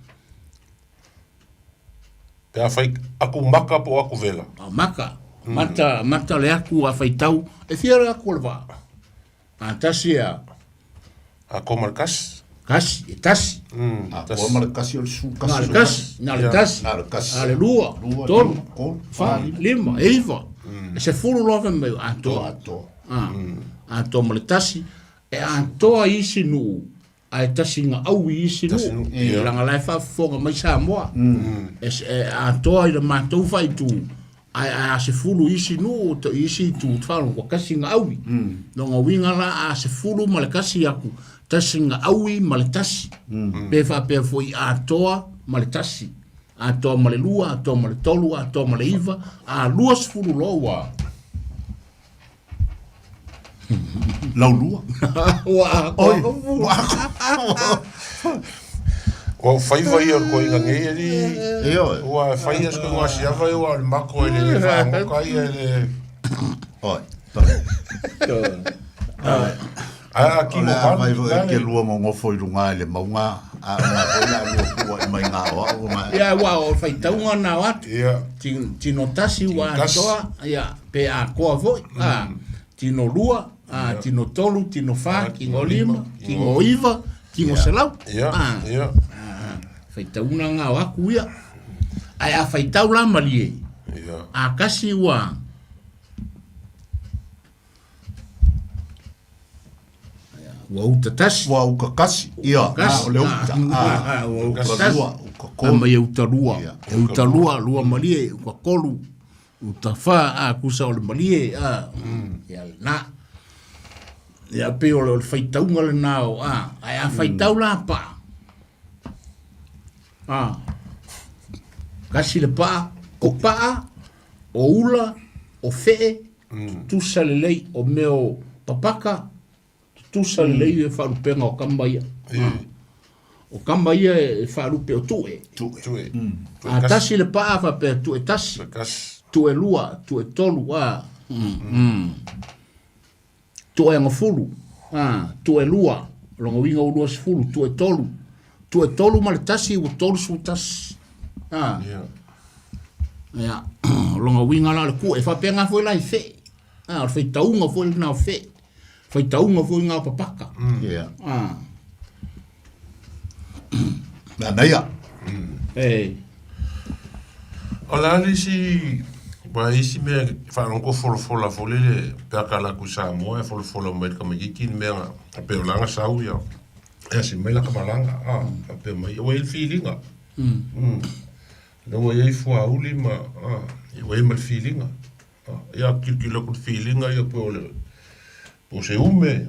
Pea fai aku maka po aku vela. maka, mata le aku a fai tau, e fia le aku le va. A tasi a, A komal kas. kasi, e tasi. a ko male kasi o le su Na le kasi kasi, na le tasi. na le kasi Ale lua, Lua, tolu, kolu, fa, lima, e iva. E se fulu loa fe meu, a toa. A toa ma le tasi. E a toa isi nu, a e tasi nga au isi nu. E langa lai fa fonga mai sa moa. E a toa i le mātou fai tu. A se fulu isi nu, to isi tu tfalu, kwa kasi nga au. Nonga winga la a se fulu ma le kasi aku. Tasi nga au ma le tasi. Pefa pe foi a toa ma le tasi. A toa ma le lua, a toa ma le tolu, a toa ma le iva, a lua se fulu loa. lau lua Oi, O fai vai o ko inga ngai ali. e o O fai as ko ngasi ava o al mako ele fa mo kai ele. Oi. Ki mo mai ke lua mo foi runga le maunga a na bola lu mai nga o ma ya wa o fai taunga na wat ia tino tasi wa toa ya pe a ko vo tino lua tino tolu tino fa kingo lima kingo iva kingo selau ia fai taunga nga wa kuia ai a fai taula malie ia a kasi wa wa utatasi wa uka kasi ia o le uta wa utatasi kama ya utalua lua malie kwa kolu utafa kusa o le malie ya na ya pe o le faitaunga le nao ai a faitau la pa kasi le pa o pa o ula o fe tu salelei o meo papaka tu salelei e farupenga o kambaia o kambaia e farupe o tue a tasi le pa fa pe tu e tasi tu e lua tu e tolu tu e ngafulu tu e lua longa winga o lua sfulu tu e tolu ma le tasi o tolu su tasi ya longa winga la le ku e fa penga foi lai fe o fai taunga foi na fe fai taunga foi nga papaka na naia Ola si ba isi me fa non ko fola folele pe kala ku sa mo e fola me ka me ki me pe langa sa u ya e si me la ka malanga pe me o el feeling no e fu a uli ma o e mal feeling ya kilo ku feeling ya po se ume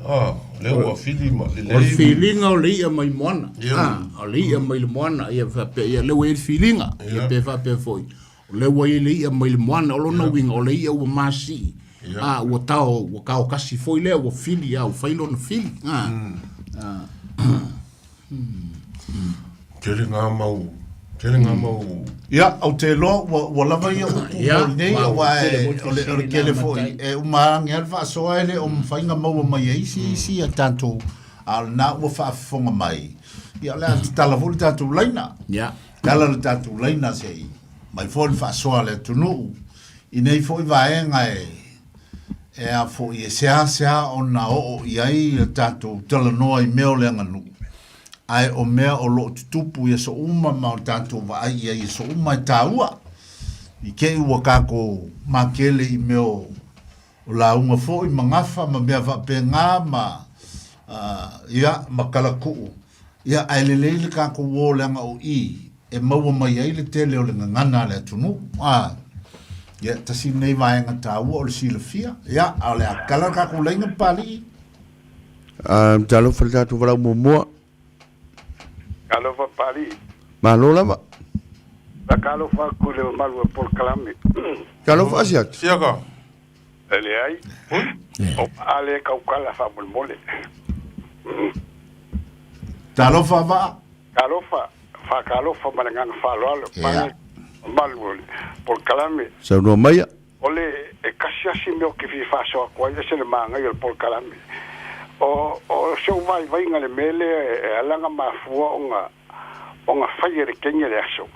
le o feeling ma o feeling o le ia mai mona o le ia mai mona ia fa pe ia le o feeling ia pe fa pe foi le wai le ia mai le moana o lona winga o le ia ua masi ua tao ua kao kasi foi lea ua fili o failo na fili kere ngā mau ia au te lo ua lava ia utu nei wa o le kele foi e umarangi alfa soa ele o mwhainga maua mai e isi a tanto al na ua whaafonga mai ia lea tala voli tātou laina tala le tātou laina sei mai foi fa soa le tunu i nei foi vaenga e a foi e sea ona o iai tatu tala noa i meo le nganu ai o mea o lo tupu ia so uma ma tatu vai ia so uma taua i ke ua kako makele i meo o la unga foi mangafa ma mea va penga ma ia makalaku ia ai le kako wo le nga o i e maua mai ai le tele o le ngangana le atunu ia tasi nei vaenga tāua o le silafia ia o le akala kakuleinga pali talo fal tatu vala momoa kalo fa pali malo lava la kalo fa kule malu por kalame kalo fa siak siaka ele ai o ale kaukala fa mole talo fa va kalo fa malangana fa lo pa malu por kalame sa no maya ole e kasia si meu que fi fa so ko ese le manga yo por kalame o so vai ngale mele alanga mafua onga fire kenya le aso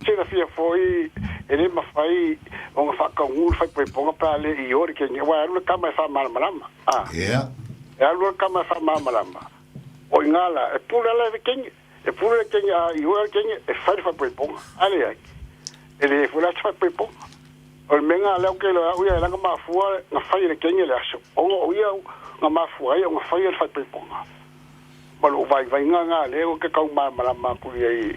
se la fia foi ele ma fai onga fa ka ngul fa pe ponga pa le i ore kenya wa lu kama fa malama lu kama fa malama o ngala e pula le kenya e pula kenya i ore kenya e fa pe ponga ale ai ele fula fa pe ponga o menga le ke la uya la mafua na fire kenya le aso o ia nga mafua ia nga fai fa pe ponga malo vai nga le o ke kau ma ku i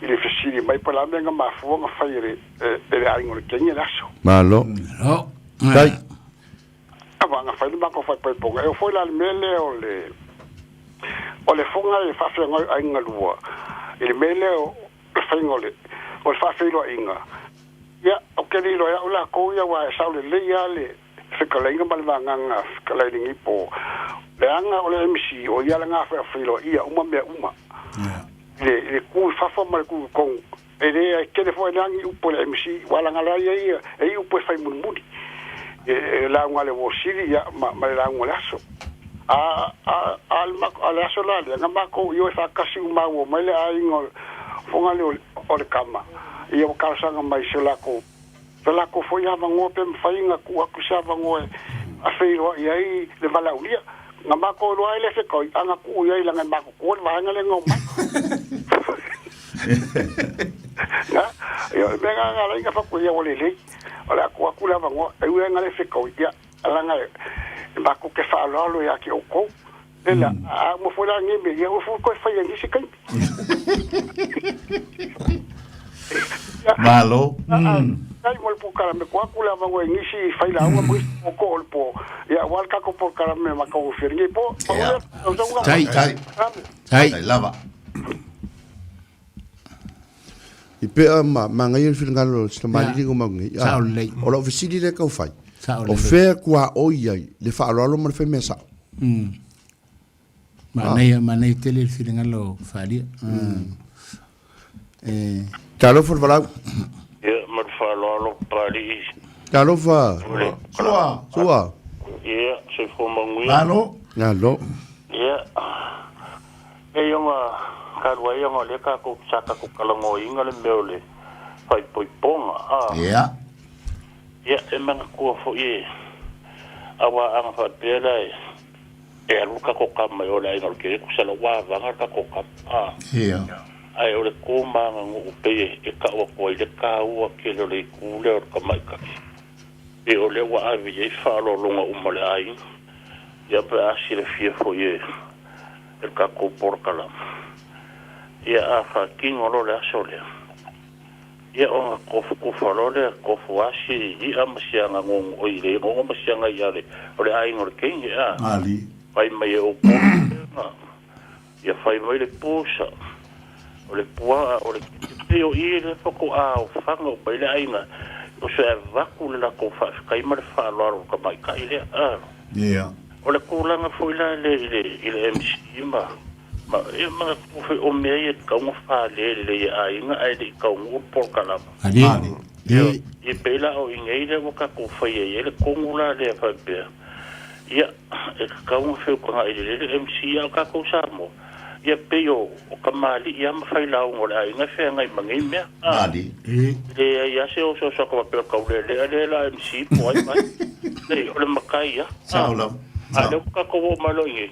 le fisiri mai pala nga mafua nga fai ele ai ngor kenya laso malo dai ava nga fai ma ko fa pe ponga e foi la mele o le fonga e fa fa ai nga lua ele mele o fa ngole o fa fa lo inga ya o ke li lo ya la ko ya wa sa le ya le fikalenga malvanga fikalengi po leanga ole MC o ia langa fa filo ia uma le ku fa fa mal ku con ele ke le foi langi upo le MC wala ngala ia e upo fa mumudi e la ngale wo siri ya ma la ngale aso al aso la le ngama ko yo fa kasi ma wo mai le ai ngol fonga le o le kama ia o ka sanga mai sela ko foi ava ngope mfainga ku akusava ngoe a feiro ia le valaulia ngama ko lo ai le fe ko anga ku ia la ngama ko va ngale ngoma na yo venga ngala inga fa ku ia o le ola ko ku la vango e ia ngale fe ko ia ala ngale ba ku ke fa lo ya ki o ko ela a mo foi la ngime ia o fu ko fa ia ngisi kai malo ai mo po cara me kwa kula vango ngisi fai la uma mo ko po ya wal ka ko por cara me ma ko firngi po tai lava I pea ma ngai il filngalo sta mali ko mangi Sao lei. o lo fisili le ka fai Sao o lei. fe kwa o ia le fa lo mo fe mesa ma nei tele filingalo falia talo for vala Ia, mar whalalo pari. talo fa sua Ia, se whamangui. malo na lo Ia, e yonga, karua yonga le ka ko saka ko kalango inga le meo le whai poiponga. yeah Ia, e manga kua fo ie. Awa anga whapera e aluka ko kama o le inga ke kusala wa vanga ka ko kama. yeah Ai o le kōmanga ngu pe e ka ua koe le ka ua ke le kule o ka maikaki. E o le wa avi e whaalo longa umale ai. Ia pe asi le fia fo ye e ka kōpora kalama. Ia a wha kingo lo le aso lea. Ia o nga kofu kufalo le kofu asi i a masianga ngongo o i le ngongo masianga i ale o le ai ngore kengi a. ali Pai mai e o kōpora. Ia whai mai le pōsa. O le pua o le te o i le whako a o whanga o paile ainga o se e waku le lako whaafikai ma le whaaloaro ka mai ka i le a yeah o le kūlanga fwila i le MC ma e mga kuwhi o mea i e kaunga whaale le i ainga ai le i kaunga o porkalama ali i peila o ingei le waka kuwhai e le kongula le whaipea ia e kaunga whiukanga i le MC au kako samo ia peo o kamali ia mawhaila o ngore ai ngai whenga i mangi mea. ali Le ia se o so ko pe ka le la MC po ai mai. Le o le makai ia. saula Ale ka ko malo ngi.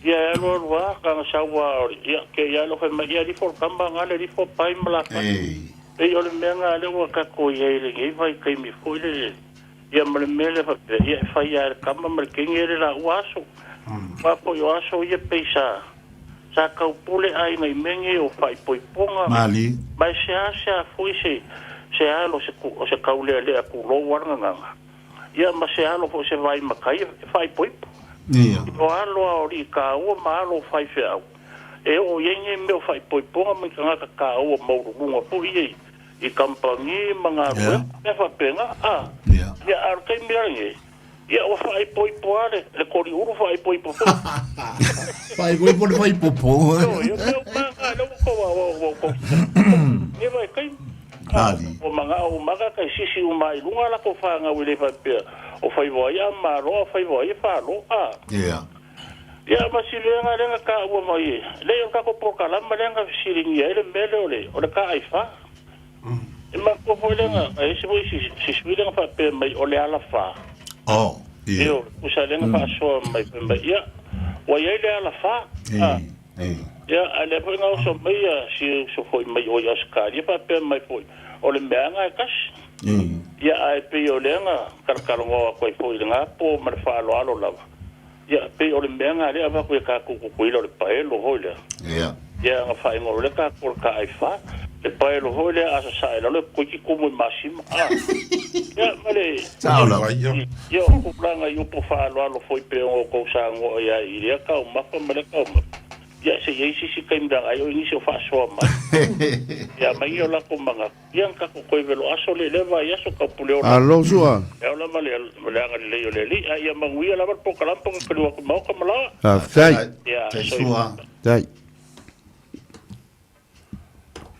Ia lo wa ka sa wa ia ke ia lo fa ia di for kamba ngale di for pai mala. E o le menga le wa ka ko ia le ngi vai kai mi fo le. Ia mele fa ia fa ia kamba mal kengere la waso. Pa po yo aso ia peisa. Sa kau pule ai ngai menge o fai poiponga mali mai se foi se alo se kau le ku lo waranga ia ma se alo fo se vai makai fai poipo yeah o alo ori ka o ma alo fai fea e o yenge me fai poiponga me ka o mo runga po i kampangi manga e fa penga yeah ia ar kai mirange ia o fai poipoare le kori uru fai poipo Pai voi por vai popo. eu não vou ne vai kai ali o maga kai sisi o mai lunga la ko fanga wile fa pe o fai voi a maro fai voi fa lo yeah ya ma si lenga ka o mai le ka ko por kala ma lenga siringi ele mele o le ka ai fa e ma ko foi lenga ai se voi si lenga fa pe mai o le ala fa oh yeah eu usa lenga fa so mai ya wa ye le ala fa ya ale foi nga so mai si so foi mai o ya skari pa pe mai foi o le menga kas ya ai pe o lenga karkarongo ko foi nga po mar fa lo lava ya pe o le menga le ava ko ka ku lo le paelo hoile yeah ya nga fa ngo le ka por ka ai fa le paelo hoile asa sa le ko ki ko mo masima ya male saula yo ko planga yo po fa lo foi pe o ko sa ngo ya iria ka o ma ko male ka ya se yesi si kaimda ayo ni se fa so ma ya mai yo la ko manga yang ka ko velo aso le leva ya so ka puleo alo sua ya la male anga le yo le li ya mangui la por kalampo ko lo ko ma ko mala tai ya sua tai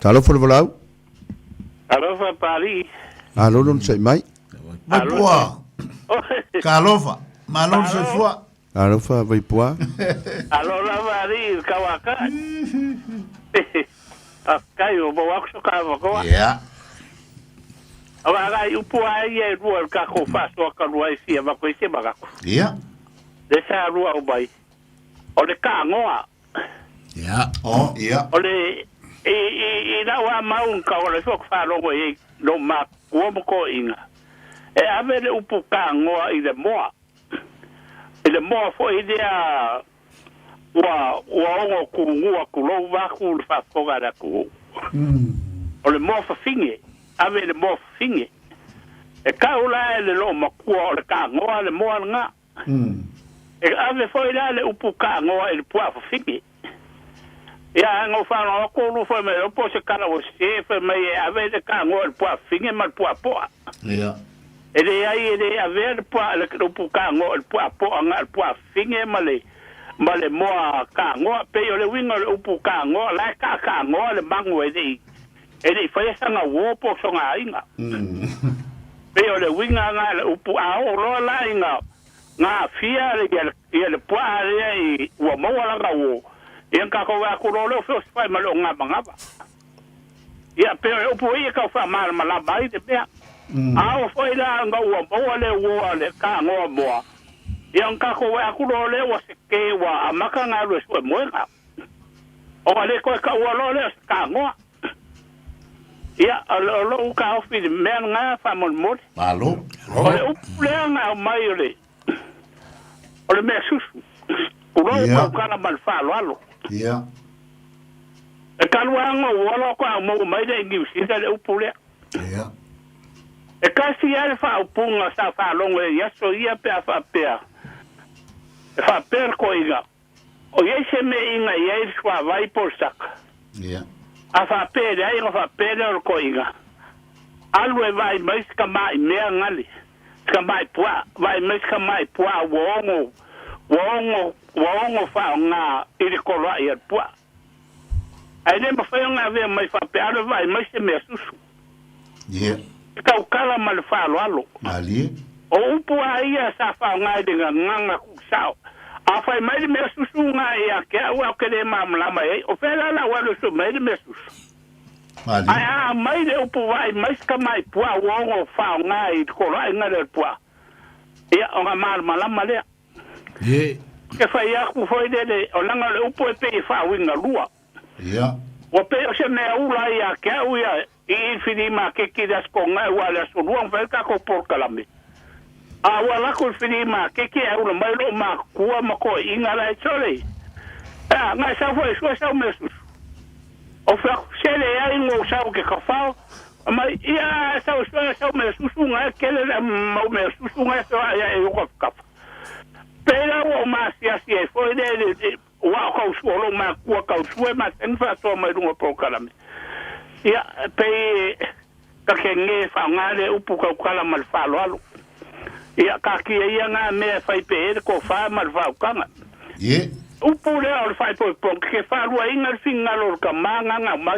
talo for vala alo fa pari alo non sei mai boa Kalofa. Malon se fua. Alofa vai poa. Alo la vari kawaka. Kayo bo wak so ka ko. Yeah. Awa u pu ai e rua ka ko fa so ka rua si ba ko si ba ko. Yeah. De sa rua o bai. O de ka ngoa. Yeah. Oh, yeah. O de e na wa maun ka o le so fa lo ko e no ma ko inga. E ave le u pu ka ngoa i de moa. Ele mo fo idea wa o ku ngua ku lo va ku fa foga da ku. O le mo fa finge, ave le mo finge. E ka ula le lo ma ku o le ka ngoa le mo nga. E ave fo idea le upu ka ngoa le pu fa finge. Ya ngo fa no ko lu fo me o po se kana o se fe me ave le ka ngoa le pu finge ma pu po. Yeah. Ele ai ele a ver pa le pu ka ngo el pu anga el pu finge male mo ka ngo pe yo le wingo le pu ka ngo la ka ngo le mango ele fa esa nga wo po so nga inga pe yo le winga nga le pu a o lo la inga nga fia le pu ale i wo mo la nga wo en ka ko wa ko lo so fa ma lo nga ba ya pe yo pu i ka fa ma la ba i de pe Ao foi la nga ua ua le ka ngoa moa. Ia nka ko wa ku le wa se ke wa amaka nga lo so moenga. O le ko ka ua lo le ka ngoa. Ia lo ka ofi de men nga fa mon mod. Malo. O le le nga mai le. O le me susu. O lo ko kana mal fa lo alo. Yeah. E ka lo nga o lo ko mo mai de ngi si le upule. Yeah. E kasi ia fa upunga sa fa longo ia so ia pe fa pe. E fa per ko iga. O ia se me inga ia swa vai por sak. Yeah. A fa pe ia fa pe ko iga. Alwe vai mais ka mai me ngali. Ka mai pua, vai mais ka mai pua wongo fa nga i ko la ia pua. Ai ne ma fa nga ve mai fa pe alwe vai mais me susu. Yeah. Kau kala mal fa lo. Ali. O upu ia sa fa ngai de nganga ku sao. A fa mai me susu ngai ya ke wa ke de mam la mai. O fe la wa lo so mai me susu. Ali. Ai mai de upu vai mai ska mai pua wo fa ngai ko la ngai pua. Ia o mal mala male. Ye. Ke fa ia ku foi de o langa le upu pe fa winga lua. Yeah. O pe o se me ula ia ke ia i fini ma ke ki das ko ngai wala so luang fa ka ko por kalame a wala ko fini ma ke ki au mai lo ma ku ma ko inga la chole a ngai sa foi so me sus o fa se le ai ngo sa ke ka fa mai ia sa me sus ngai ke le me sus ngai so ia e ko ka pero o ma si foi de wa ko so lo ma ku ka so ma en fa so mai lo por kalame ia pe ka ke nge fa ngale upu ka kala mal fa lo alo ia ka ki ia nga me fa pe ko fa mal fa kanga Ye. upu le al fa po ke fa lo inga finga lo ka manga nga ma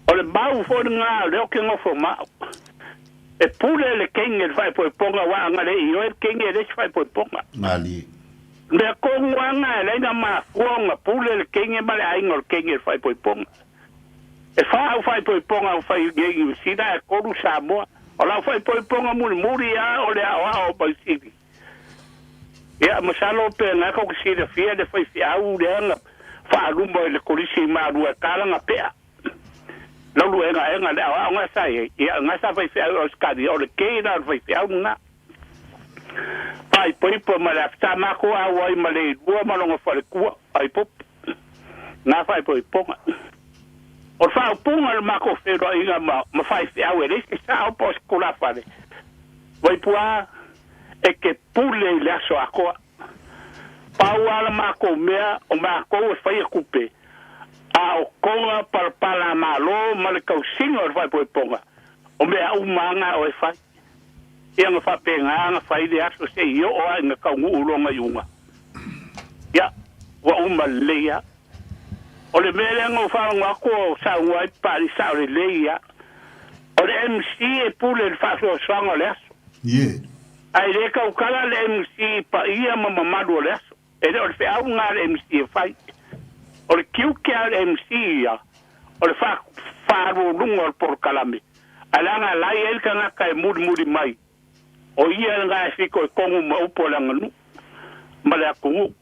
o le bau fo nga le ke ngo fo ma e pule le kenge fa po nga wa nga le io e kenge le fa po nga Ali. le ko nga le na ma fo nga pule le kenge ma le ai ngol kenge fa po nga e fa fai po ponga fai gegi sida ko lu samo ola fai po ponga muri ya o le a o pa sidi ya masalo pe na ko sida fia de fai fia u de nga fa lu mo le ko si ma lu kala nga pe lo lu nga le a nga sai ya nga sa fai fia o skadi o le ke na fai fia nga pai po ma la sta ma ko a wai ma le lu ma lo nga fa le ku ai pop na fai po ponga o fa punga le mako fero inga ma fai au ele que sa o pos kula fale vai pua e que pule le aso ako pa wala mako mea o mako o fai kupe a o konga par la malo mal ka singo o fai ponga o mea o manga o fai ia nga fa penga nga fai de aso se yo o nga ka ngu longa yunga ya wa umaleya o le mele ngo fa ngako sa wai pari sa le ya o le MC e pule le fa so sanga le Ye. ai le ka ukala le MC pa ia mama madu le aso e le o le fea unga le MC e fai o le kiu kia le MC ia o le whaaro lunga o le porokalame alanga lai el ka ngaka e muri mai o ia nga e fiko e kongu ma upo langa nu ma le akungu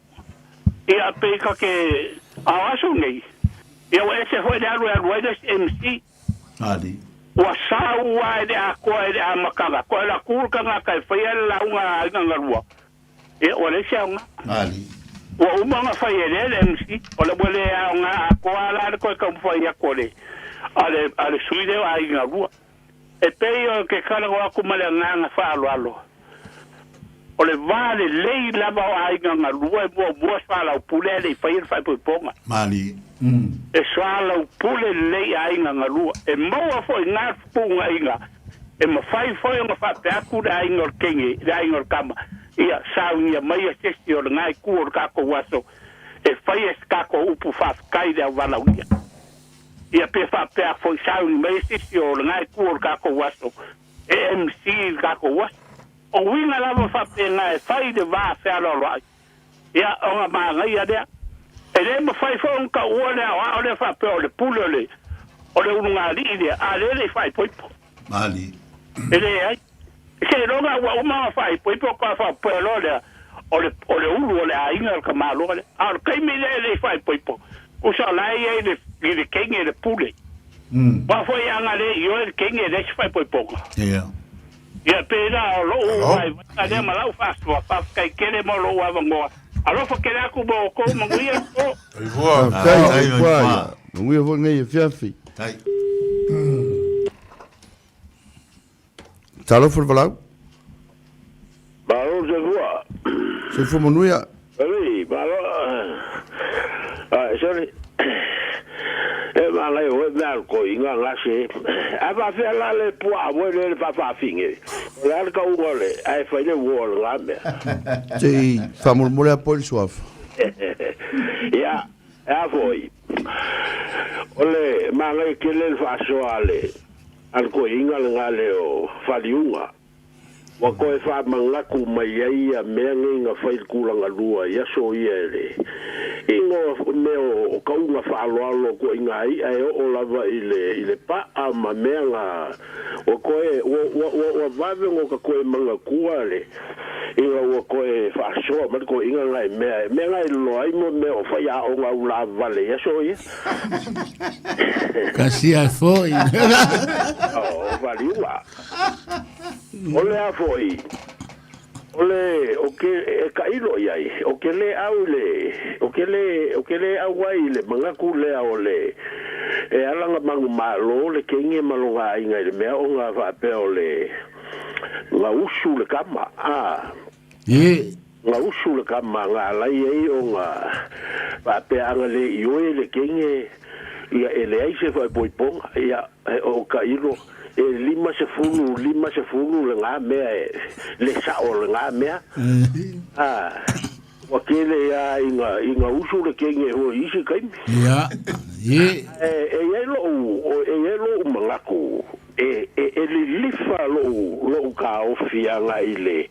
ia pe ka ke awasu nei ia wa ese hoi le alu MC ali wa sau wa de a ko de a makanga ko la kur ka nga kai fa la unga nga lua e o le sia nga ali wa uma nga fa le MC o le bole a nga ko ala ko ka fa ya ko le ale suide wa nga lua e pe yo ke kala wa ku male nga fa alo o le vale lei la ba nga lua bo fa la pule le fa ponga mali e swala pule lei ainga ngalua e maua foi na punga inga e ma fai foi nga fa pe aku da inga kenge da inga kama ia saunia mai sesi o ngai ku o ka ko waso e fai ska ko upu fa kai da wala unia ia pe fa pe foi saunia mai sesi o ngai ku o ka ko waso e MC ka ko waso o winga la fa pe ngai fai de va fa lo ia o ma ngai ia ele ma fai fon ka ole a ole fa pe ole pulole ole unga lide a le fai poi mali ele ai se longa wa uma fai poi ka fa pe ole ulu ole a inga ka malo ole a kai me le fai poi o sa lai le kenge le pule wa foi anga le yo le kenge le fai poi ia pe la lo vai ale ma la fa kai kele mo lo wa ngo alo fa kele aku bo ko manguia ko ai voa manguia vo nei fiafi ai talo for valau Balo se voa se fo monuia ai balo sorry e mala o dal ko inga ngase aba fe la le po abo le fa finge la ka ugole ai fa le wol ngame sei fa murmure a pol suaf ya foi ole mala ke le fa soale al ko inga ngale o faliunga wa ko e fa mangaku mai ai a menga fa il kulanga lua ya so yele ingo meo ka unga fa alo ko inga ai o lava ile pa a menga o ko e o vave ngo ka ko e mangaku ale inga o ko e fa so ma ko inga ngai menga lo ai mo meo fa ya o nga ula vale ya so ye kasi a foi o valiua ole a foi ole o ke ka ilo yai o ke le aule o ke le awai le manga ku le ole e alanga mangu malo le kenge malonga inga le me o nga va pe ole la usu le kama la usu le kama nga la ye o nga va pe anga le yo le kenge ia ele ai se vai poiponga ia o ka ilo e lima se fulu le ngā mea le sao le ngā mea wakele ya inga usu le kenge ho isi kaimi e yelo mangaku e li lifa lo ka ofia nga ile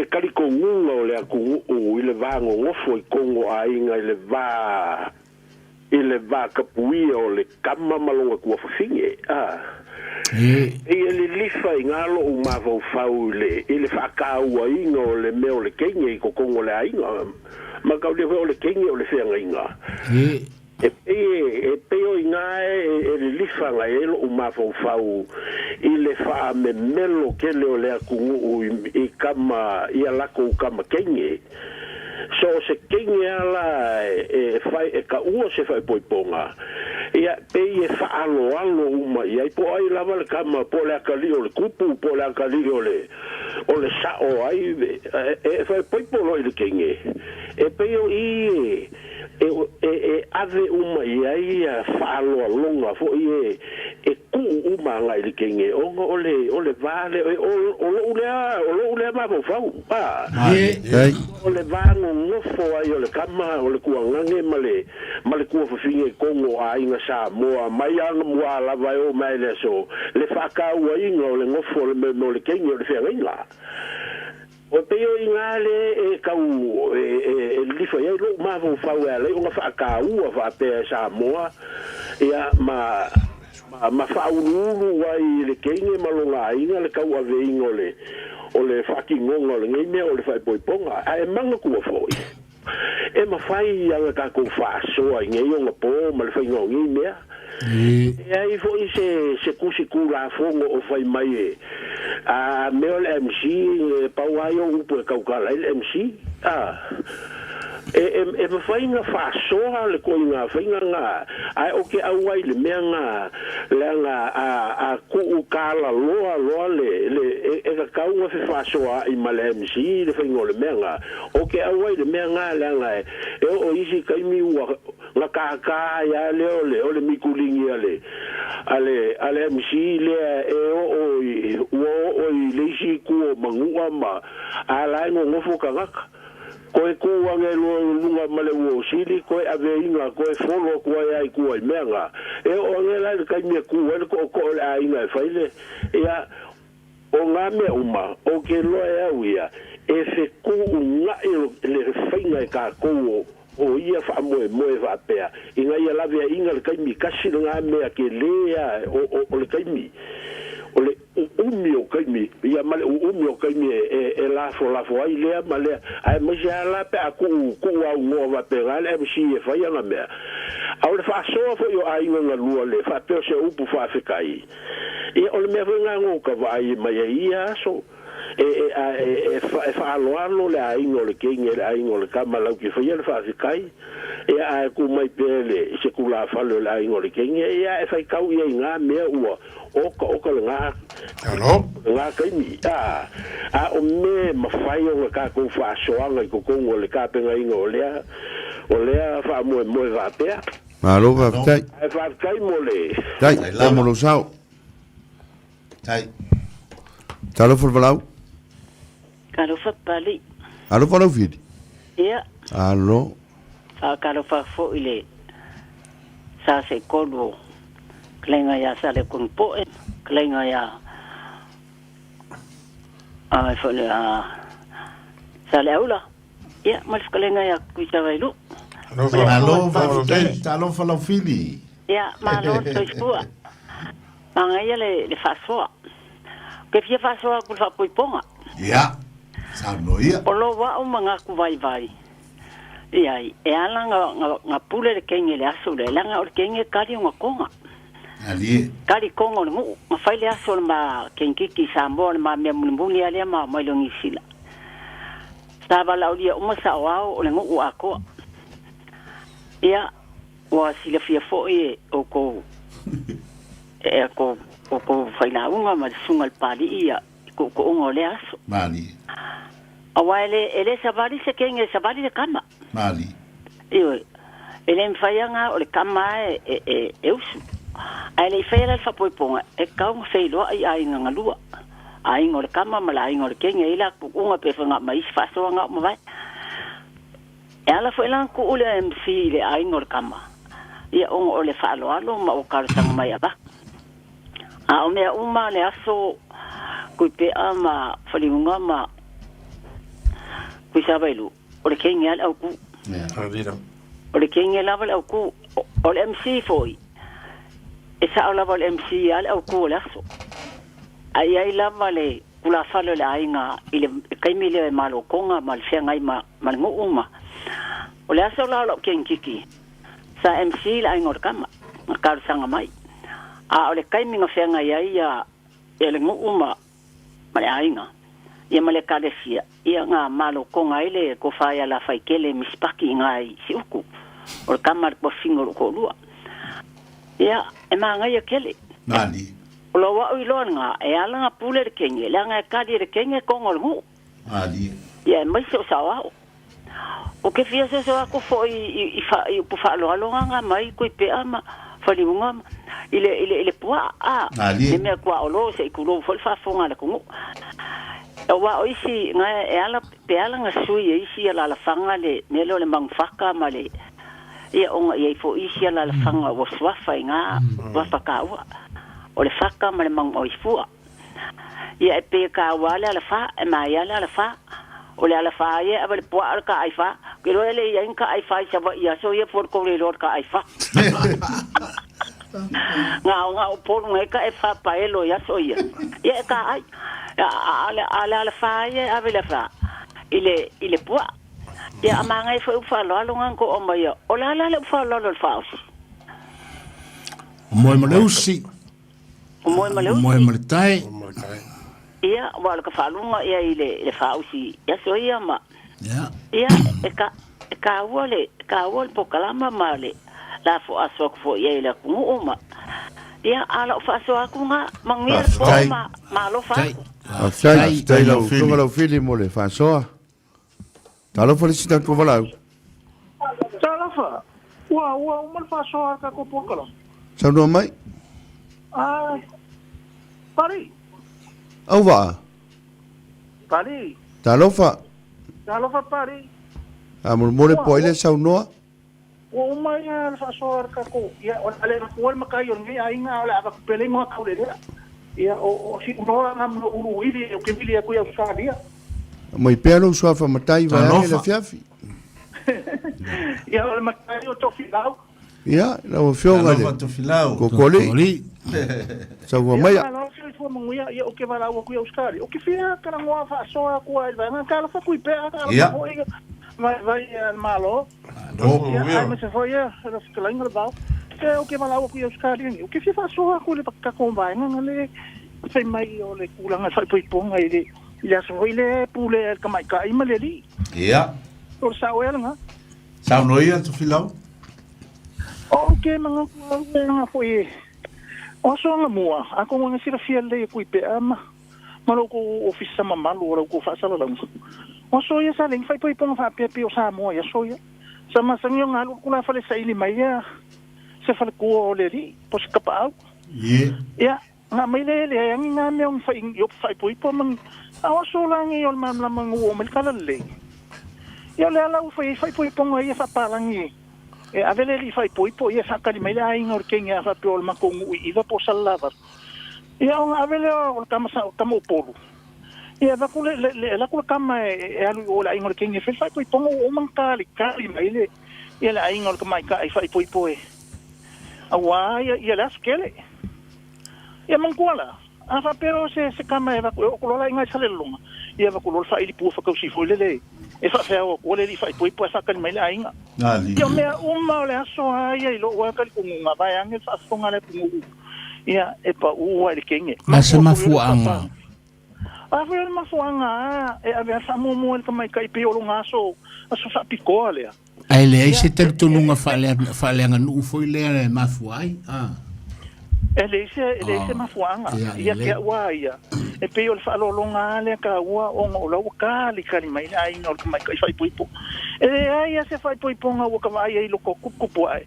kaliko ngunga o le aku ile vango ngofo I kongo a inga ile va kapuia o le kama malonga kua fafinge ele lifa ingalo o mavo faule ele fakaua inga o le meo le kenge ko kongo le ainga maka o le kenge o le fenga inga e peo inga ele lifa nga elo o mavo fau ile fa me melo kele o le akungu I kama ia lako kama kenge so se kenge ala fai ka ua se fai poiponga ia pe fa alo uma ia po ai lava le kama po le akali o le kupu po le akali o le sao ai fai poipolo I le kenge e pe o ave uma ia fa alo longa fo ia ku manga ile kenge ole vale ole ma bo fau pa ole vango ngofo ai ole kama ole kuangange male ku fofinge kongo a inga sa moa mai anga moa la vai o mai le so le faka wa inga ole ngofo le no le kenge ole fenga o peo ingale e kau e lifo ia lo ma vo fau ale o fa ka u fa pe sa moa ia ma faulu wai le kenge malonga ina le kau ave ingole o le fucking ngole ngai me o le fai poiponga ai manga ku foi e ma fai anga ka ko fa so ai ngai o po ma le fai ngai me e ai foi se kusi kula fongo o fai mai a me o le MC pa wai o pu ka ka le MC e ma fai nga fa soa le ko nga fai nga ai o ke au ai le menga le nga a ku kala loa le e ka ka u fa soa i male MC le fai ngole menga o ke au ai le menga le nga e o isi kai mi wa nga ka ya le o le mi kulingi ale MC le e o le isi ku mangua ma ala ngo fo ka koe kuange lunga male wo sili koe ave inga koe folo koe ai koe menga e o ngela le kai me ku el ko ai inga faile ya o ngame uma o ke lo e uia e se ku nga le fainga ka ko o ia fa mo va pea inga ia la via inga le kai mi kasi nga me ke lea o le kai mi ole umio kaimi ia male umio kaimi e la fo ai le male ai mo ja la pe aku wa ngo va pe gal e si e fa ia na me au le fa so fo yo ai nga lua le fa pe se upu fa fe kai e ole me venga ngo ka vai mai ia so e fa lo le ai ngo le kinge le ai ngo le kama la ki fa ia le fa fe kai e ai ku mai pele se ku la fa le ai ngo le kinge e fa kau ia nga me ua o nga hello nga kaimi o me ma fai o ka ko fa soanga ko ko le ka penga inga o lea fa mo va pe malo va tai ai fa kai mo le tai mo lo sao tai talo for balau Kalo fa pali alo fa lo vidi ia alo fa kalo fa fo ile sa se kodo klenga ya sale kun po klenga ya fole sale aula ya mal klenga ya kuisa vailu talo fa lo fili ya malo to spua manga ya le fasoa ke fia fasoa ku fa poiponga ya sa no ia olo wa o manga ku vai ia e ala nga pule le kenge le aso le langa o kenge kari nga konga ali kari kongo ngu ma faile aso ma kenkiki sambo ma me mbuni ale ma longi sila saba la odia uma sa wao o ngu ako ia wa sila fia fo e o ko faina unga ma sungal pali ia ko ngo le aso mali awale ele sabali se kenge sabali de kama mali iyo ele mfayanga o le kama usu ele fela fa poiponga e kaung feilo ai ngalua ai ngol kama mala ai ngol kenge ila ku unga pe fanga mai fa so nga mo vai ela foi lan ku ule MC le ai ngol kama ia o le fa alo ma o kar sang mai aba o me uma le aso ku pe ama falinga ma ku sabailu o le kenge al au ku o le kenge laval au ku o le MC foi esa o laval MC al au ku le aso ai lavale kula falo le ainga ile kaimile malo konga mal fenga mal nguma o le aso la lo kenkiki sa MC la ngor kama kar sanga mai o le kaiminga fenga ia ele nguma mal ainga ia male kalesia ia nga malo konga ile ko faia la faikele mispaki ngai siuku o kamar po fingol ko lua ia e manga ia kele nani lo wa ilo nga e ala nga pule kenge la nga kadi de kenge kongol mu ali ia mai so sawa o ke fia so ko fo i fa lo nga mai ko pe ama fali nga ile pua le me kwa olo se kulo fol fa fonga le kungu wa oisi nga ala peala nga sui isi ala la fanga le nelo le mangfaka male ia onga ia fo isi ala la fanga wa swafa nga wa faka o le faka male mang oifua ia pe ka wala la fa ma ia la fa o le ala fa ia aba le pua ka ai fa ke lo le ia ka ai fa sa ia so ia por ko le lor ka ai fa nga por nga ka ai fa pa elo ia so ia ka ai ala fa ia aba le fa ile pua ia amanga foi fa lo longa ko o mai o la fa lo fa mo maleusi mo tai ia wala ka falunga ia ile fausi ia so ia ma ia ka wole po kalama male la fo asok fo ia ile ku uma ia ala fa so aku nga mangia ma lo fa tai lo funga lo fili mole fa so talo felicita ko vala talo fa wa mal fa so ka ko po kala sa no mai pari au va pari talofa pari mole poile sa no o mai fa so ka ko ya o ale ko ma kai on ni ai nga ala ka pele mo ka le ya o si no ngam no uru ili o ke bili ko ya sa dia mai pelo so fa matai va ele fiafi ya o ma kai o to filau ya la o fionga le ko koli sa wa mai fo mo ia o ke vala o ku euskari o ke fia kana ngoa fa so ku ai va na kala fa ku pe ka vai malo ai me se foi era ficalinho ba o ke vala o ku euskari o ke fia fa so ku le ka ko vai na le sai mai o le ku langa fa poi ponga ile ia so ile pule ka mai ka i male li ia o sa o nga sa no ia tu filau o ke mga ku foi o so nga mua ako nga sira fiel le ku pe ama malo ko office sama malo ora ko fa sala lang o so ya sa ling fai poi pong fa pe o sa mo ya so ya sama sangyo nga lu kula fa le sa ili mai ya se fa ko le ri pos ka pa ya nga mai le yang nga me on fa yo fai poi po mang o so lang yo mam la mang o mel kala le ya le ala fai poi pong ya fa pa lang avele li fai poi ia fa kali mai ai ngor kenga fa pol ma ko i va po salava ia on avele o kama polu ia va ko la ko kama alu o la ngor kenga fai poi pongo o man kali mai le ia la ngor mai ka fai poi awa ia la skele ia man kola afa pero se kama va ko la ngai sale lunga ia va ko fa ili pu fa ko si foi le e fa fa o le li fa poi fa kan mai la inga yo me uma le aso ai lo wa ka ku nga ba yang fa fonga le pu ia e pa u wa le kenge masa mafuanga fa mafuanga e ave fa mo ka mai kai pe o nga so fa picole ai le se tel tu lunga fa le nga foi le mafuai ele se mafuanga ia ke wa ia e pe o fa lo longa le ka wa o lo ka li ka mai ai no ka mai ka fai poipo ai se fai poipo nga o ka vai ai lo ko ku ai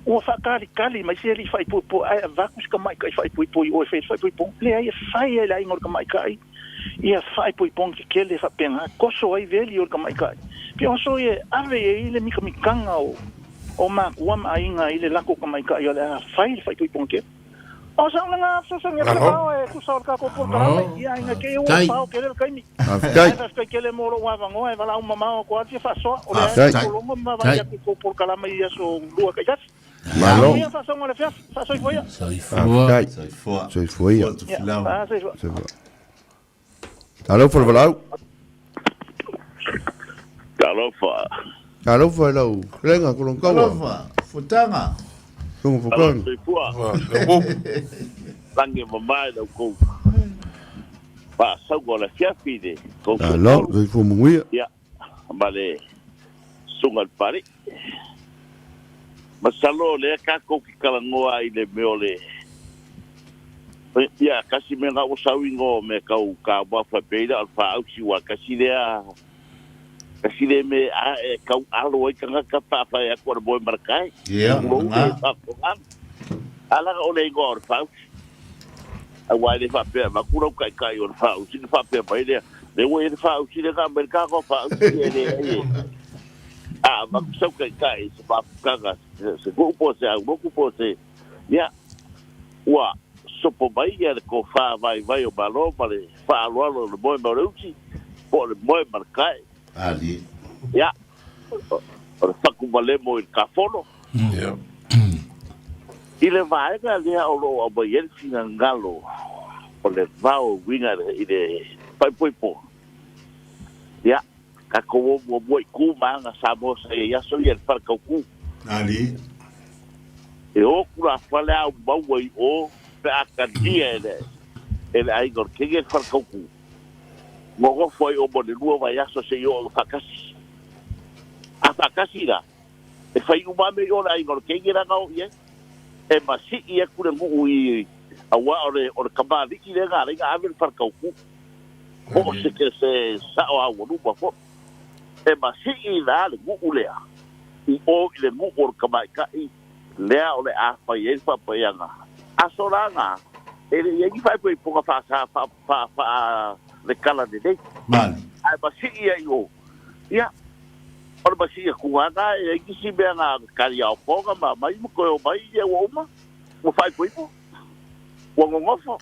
o fa ka li mai se li fai poipo ai va ku ka mai ka fai poipo o fai poipo le ai fai ai no ka mai ka ia fai poipo ke le fa penga ko so ai veli o ka mai ka pe o so e ave ile mi ka mi kanga o ma ku ma inga ile la ko ka mai ka ia fai poipo ke o sa nga so nga pa e ku sa ka ko por ka ia nga ke o pa o ke le kai mi ai fa ke le moro wa vango e vala uma ma ko ati fa so o le ko lo ma va ya ko por kala mai ya so lua ka jas malo ia fa so nga le fa so foi foi alo for valau alo for lo renga ko lo ka wa futanga como focón lange mamai da ko pa sa go la fiafide ko alo do fu muia ya vale sungal pare masalo le ka ko ki kala ngoa i le meole ya kasi me nga usawingo me ka ba fa peida al fa au si wa kasi le me ka alo ka pa ya ko bo markai ia ala o le ngor fa a wai le fa pe ma kura kai o fa o si fa pe pa ile le wo e fa o si le ka merka ko fa o si le a ma so kai se fa ka se go po se a go po se ya wa so po bai ya ko fa vai o balo pale fa lo le boy maruchi po le boy markai ali ya o fa ku vale mo il cafono ya ile vai ga le o lo o bai el ngalo o le vao winga ile pai po ya ka ko mo ku ma nga sa mo sa ya so ya par ka ku ali e o kura fale au bawai o pe akadia ele ai gor kege far ka ku mo go foi o bo de lua vai aso se yo fakasi a fakasi la e fai uma me yo ai gor kege ra no ye e ma si ia kura ngu i a wa o kamali ki le ga ave far ka ku o se que se sa o no po e ma si i la le ngu le o le ngu o kamai ka i lea o le a fai e fa pa yanga a solanga ele ye ki fai po po fa fa le kala de dei mal ai ba si ia yo ya o ba si ku anga e ki si be nga ka ya po ga ma mai mo ko mai ye wo ma mo fai po wo ngofo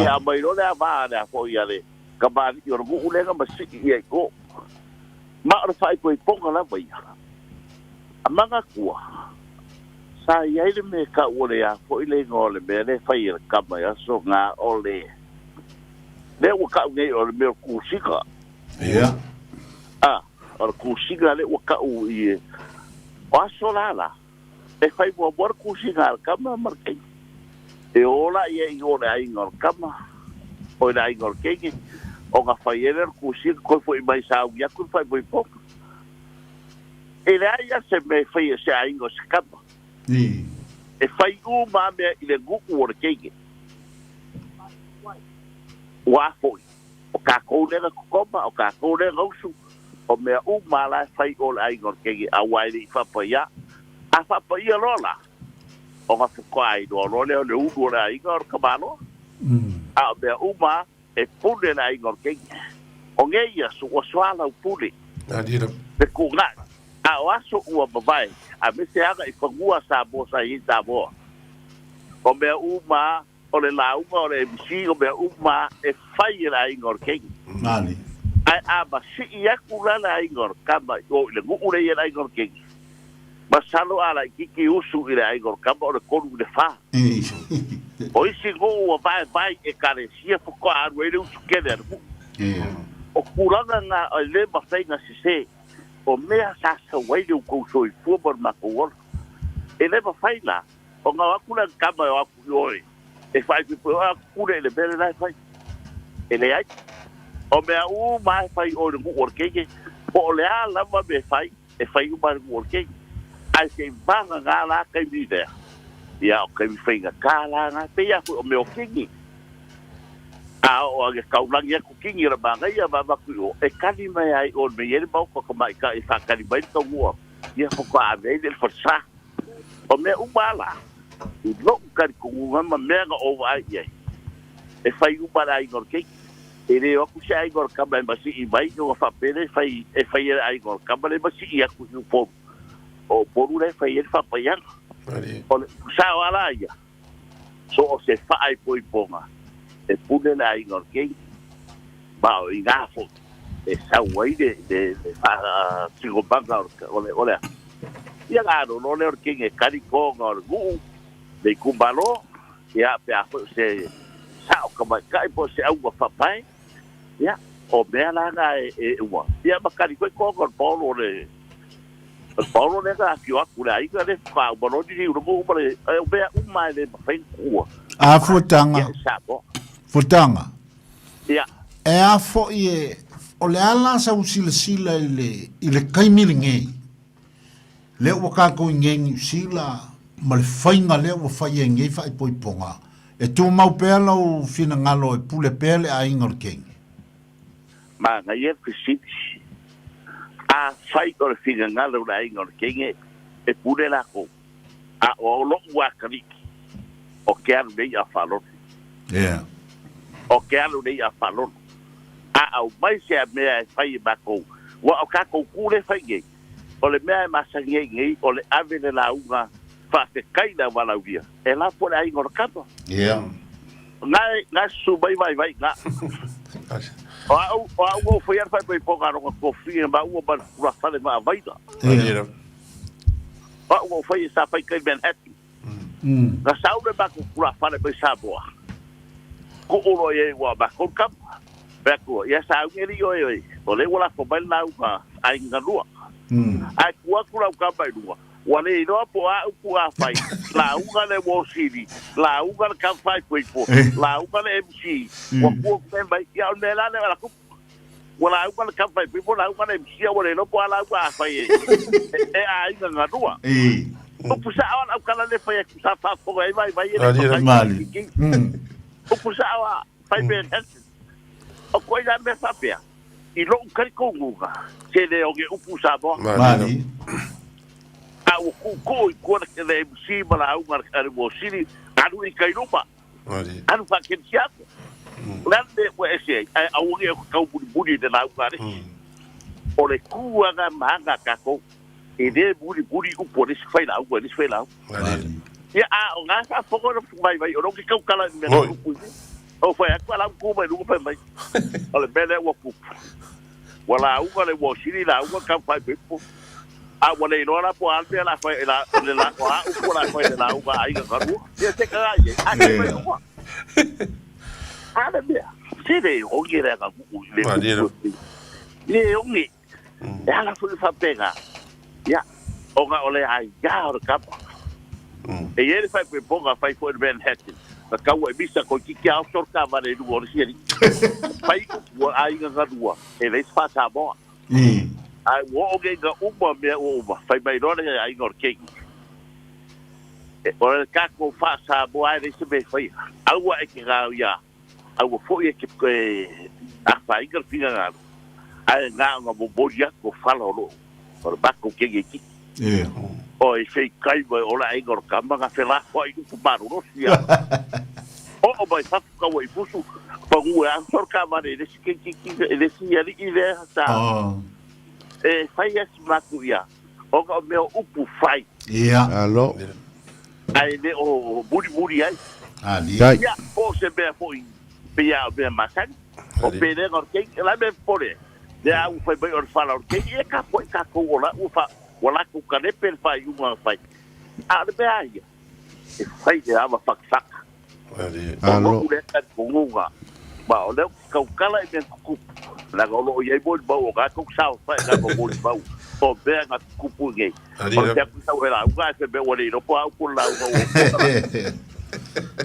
ya mai ro le ba le po ia le ka ba ni ro ku le ga ba si ia ko ma ro fai po ga la ba ia amanga kuwa sa ia ile me ka ore ya fo ile ngole me le fai ka ma ya so nga ole le wa ka nge o me ku sika ya o ku sika le wa ka u i o so la e fai bo bor ku sika ka ma mar ke e ola ia i ore ai ngor ka ma o la i ngor ke o ga fai ele ku sika ko foi mai sa ya ku fai bo po ele ia se me fai se ai ngor ka ni e fai uma me ile guku o kege wa foi o ka ko le ko ma o ka ko le rosu o me uma la fai o ai ngor kege a wai le fa pa ya a fa pa ia lola o ma fu ko ai do lo le u do la ai ngor ka malo a me uma e pule la ai ngor kege o nge ia su o swala u pule adira de kuga a waso ua babai a me se aga i fagua sa bo sa i sa bo o me uma o le launga o le misi o me uma e fai la ingor keng mali ai a ba si i aku la ingor kamba o le ngu ure i la ingor keng masalo ala kiki usu i la ingor kamba o le konu le fa o isi ngu ua vai e kare sia fuko aru e le usu kene o kuranga nga o le mawhai nga si o mea sa wai le ko so i fu por ma ko e le ba faila o nga akula kama o aku oi e fai po akula le bele lai fai e le ai o mea u mai fai o le workege o le ala ma be fai e fai u mai workege ai se vanga nga la kai mi de ya o kai fai nga kala nga pe ya o me o kingi a o ge kaulang ya ku kingi ra banga ya ba ku e kali mai ai o me yele ba ko mai ka e fa kali mai to wo ya ko ka be del forsa o me u bala u no ka ku ma me ga o ai ye e fai u para ai gor ke e le o ku sai gor ka ba si i vai no fa pele fai e fai ai gor ka ba le ba si ya ku po o por una fai el fa pa ya o sa wala ya so o se fa ai poi ponga e pune la ingor ke ba o ingafo e sa wai de fa sigo banga ole ya ga no le ke ke kari ko ngor gu de kumbalo ya pe a se sa o ka kai po se au fa pai ya o be la ga e wa ya ba kari ko ngor polo le polo le ga ki wa kula i ga le fa bo no di ru bo le o be u mai le fa ku a futanga futanga ya e a fo i o le ala sa usila ile kaimilinge le o ka ko ngengi sila ma le fainga le o fai nge fa i poiponga e tu mau pela o fina ngalo e pule pele a ingor king ma nga ye fisiti a fai ko fina ngalo la ingor king e pule la ko a o lo wa kriki o ke alu nei a whalon. Yeah. O ke alu nei a whalon. Au mai se a mea e whai e mako. Wa o kako kure whai ngei. O le mea e masangi e ngei, o le ave le launga whate kaina wala uia. E la pole a ingora kapa. Yeah. Ngai su mai ngā. O au whai ar whai poka ronga kofi e ma ua man kura whale maa vaida. O au whai e sa whai kai Manhattan. Nga saure mako kura whale mai Samoa. Ko oro e ua mako kapa. Beko, ya sa ngeri oi. O le wala ko mai lau ka ai ngalua. Ai kua ka mai lua. Wale no po a kua fai. La unga le Wosiri, la unga le kan fai po. La unga le MC. Wa ku mai ya ne la le la ku. Wala unga le kan fai po, la unga le MC wale no po ala ka fai. E ai ngalua. O pusa ala kala le fai ku sa fa po vai vai. Mali. O pusa ala fai be o koi la me sapea i lo kari konguga se le o ge upu sabo Mali a o ku i ko ke le MC mala u mar kari mo siri anu i kai rupa Mali anu fa ke tiato lande o ese a o ge ka buri de la u kari o le ku aga manga ka ko e de buri u po ris fai la u Mali ya a o nga sa fogo no vai o lo ke ka kala me ku o foi aquela cuba no foi mais olha bele o cupo wala u le wo siri la u ka fai bepo a wala no la po albe la fai la wa u ko la fai la u ai ga ru e se ka ai a ke mai ko a be se de o ge ra ka ku le o ni ya la fu fa pega ya o ga ole ai ya o ka e ele fai bepo ga fai for Manhattan ka wa bisa ko ki kia sor ka va le luor siri pai ko ai nga dua e le fa sa bo ai wo ge ga uma me o ba fai mai ro le ai ngor ke o le ka ko fa sa bo ai le se be fai au wa ke ga ya au fo e ke a fai ga fina ga ai nga bo ya ko fa lo por ba ko ke ki o e sei kai vai ola ai gor kamba ga fela ko ai ku paru no sia o vai fa ka wai pusu pa u a sor ka ma de ki de sia li ile ta e fai es maku ya o ga me upu fai Allo. ai de o buri ai ali ya o se be foi pe ya be masan o pe de gor ke la be pore ya u fai be or fala or ke e ka foi ka ko ola u fa wala ku ka ne per fai uma fai a de ai e fai de ava faksak Allo. o le ka kunga ba o le ka kala e ku la go lo ye bo ba o ka ku sa fai ka bo ba o be nga ku pu nge o te ku sa wela u ga se be o le no po ku la o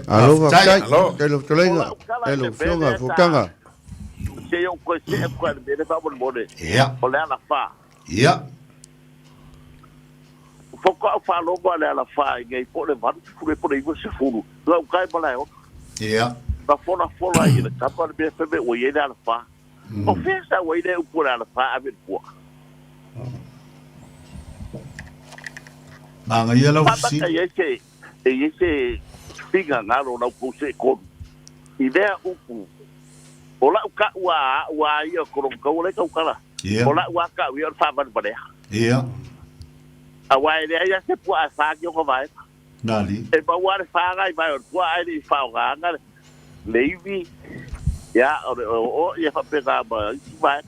Allo, vai. Hello, colega. Hello, fonga, fukanga. se yo ko se ko be fa bo mo le o le ala fa Foko a fa logo ale ala fa ngai po le van fu le po le se fulu. La kai bala yo. Ba fona fola i le kapa be fe o ye ala fa. O festa o ile po ala fa a be po. Manga yela usi. Ba ka yese figa ngalo na ko se ko. Idea upu. Ola ka wa ia ko ko le ka kala. Ola wa ka wi fa ban ba a wai le ya se po a fa yo ko vai nali e ba wa fa ga vai o po ai di fa ga nga levi ya o ya fa pe ga ba vai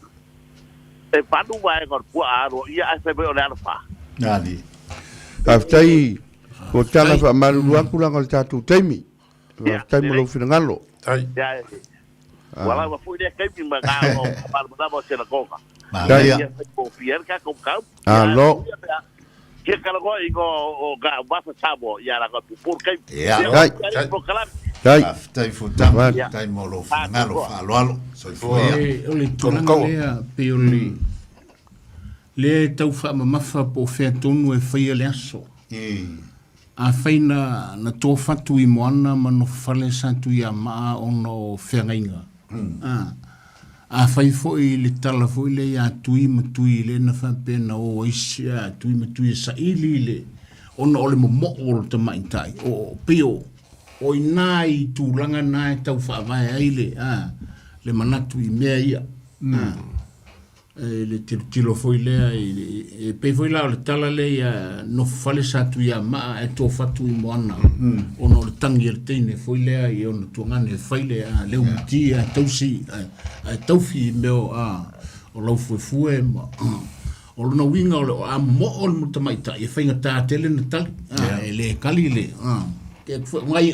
e pa du vai ko po a ro ya se be o le fa nali aftai ko tala fa malu ku la ko tatu temi aftai mo lo finangalo ya wala ba fu de kai mi ma ga o ba ba se na ko ka ya ko fier ka ko ka allo que kala go i go o ga ba fa sabo ya la ko por kai tai futa tai molo ngalo fa lo so foi o le tona le pe o le tau fa ma fa po fe tonu e fa le aso a faina na to fatu i moana ma no fale santu ia ma ono fengainga a fai foi le tala foi le ya tui matui le na fa pena o isia tui matui sa ili le ona ole mo o te mai tai o pio o ina I tūlanga na e tau whaamai aile, le manatu I mea ia. Le tilo foi lea, e pei foi la o le tala lea no fale sa tu ia maa e tō fatu I moana. Ono le tangi e le teine foi lea I ono tuangane e whaile leo muti a tausi, a taufi meo o lau fuefue ma. O lona winga o a mo o le mutamaita e whainga tā tele na tali. E le kali le.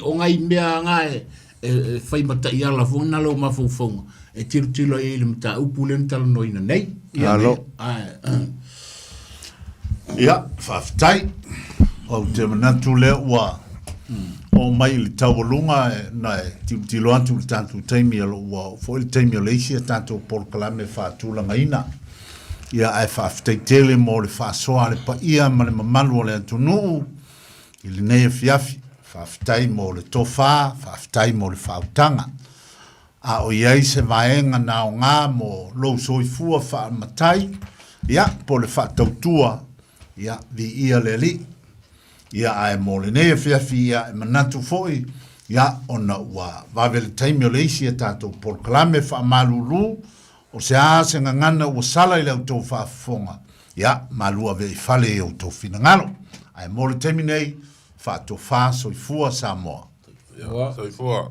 O ngai mea ngai e whaimata I ala fonga na leo mawhauwhaunga. E tilo e le mta upu le ntala noina nei. Alo. Ia, whaftai. O te manatu lea ua. O mai le taualunga na tilo atu le tātou teimi alo ua. Fo le teimi o leisi a tātou Polokalame whātūlanga ina. Ia ai whaftai tele mo le whāsoa le pa ia ma le mamalu o le atunuu. I le nei fiafi. Whaftai mo le tofā, whaftai mo le whautanga. A o iai se vaenga na o ngā mo lou soifua wha matai, ia, po le wha tautua, ia, vi ia le li, ia ai mo le nea whiawhi ia e manatu foi, ia, ona ua wawele taimi o leisi e tātou Polokalame wha malulu, o se aase ngangana ua sala I leo tō whaafonga, ia, malua ve I whale e o tō whinangalo, ai mo le taimi nei, wha tō wha soifua Samoa. Soifua.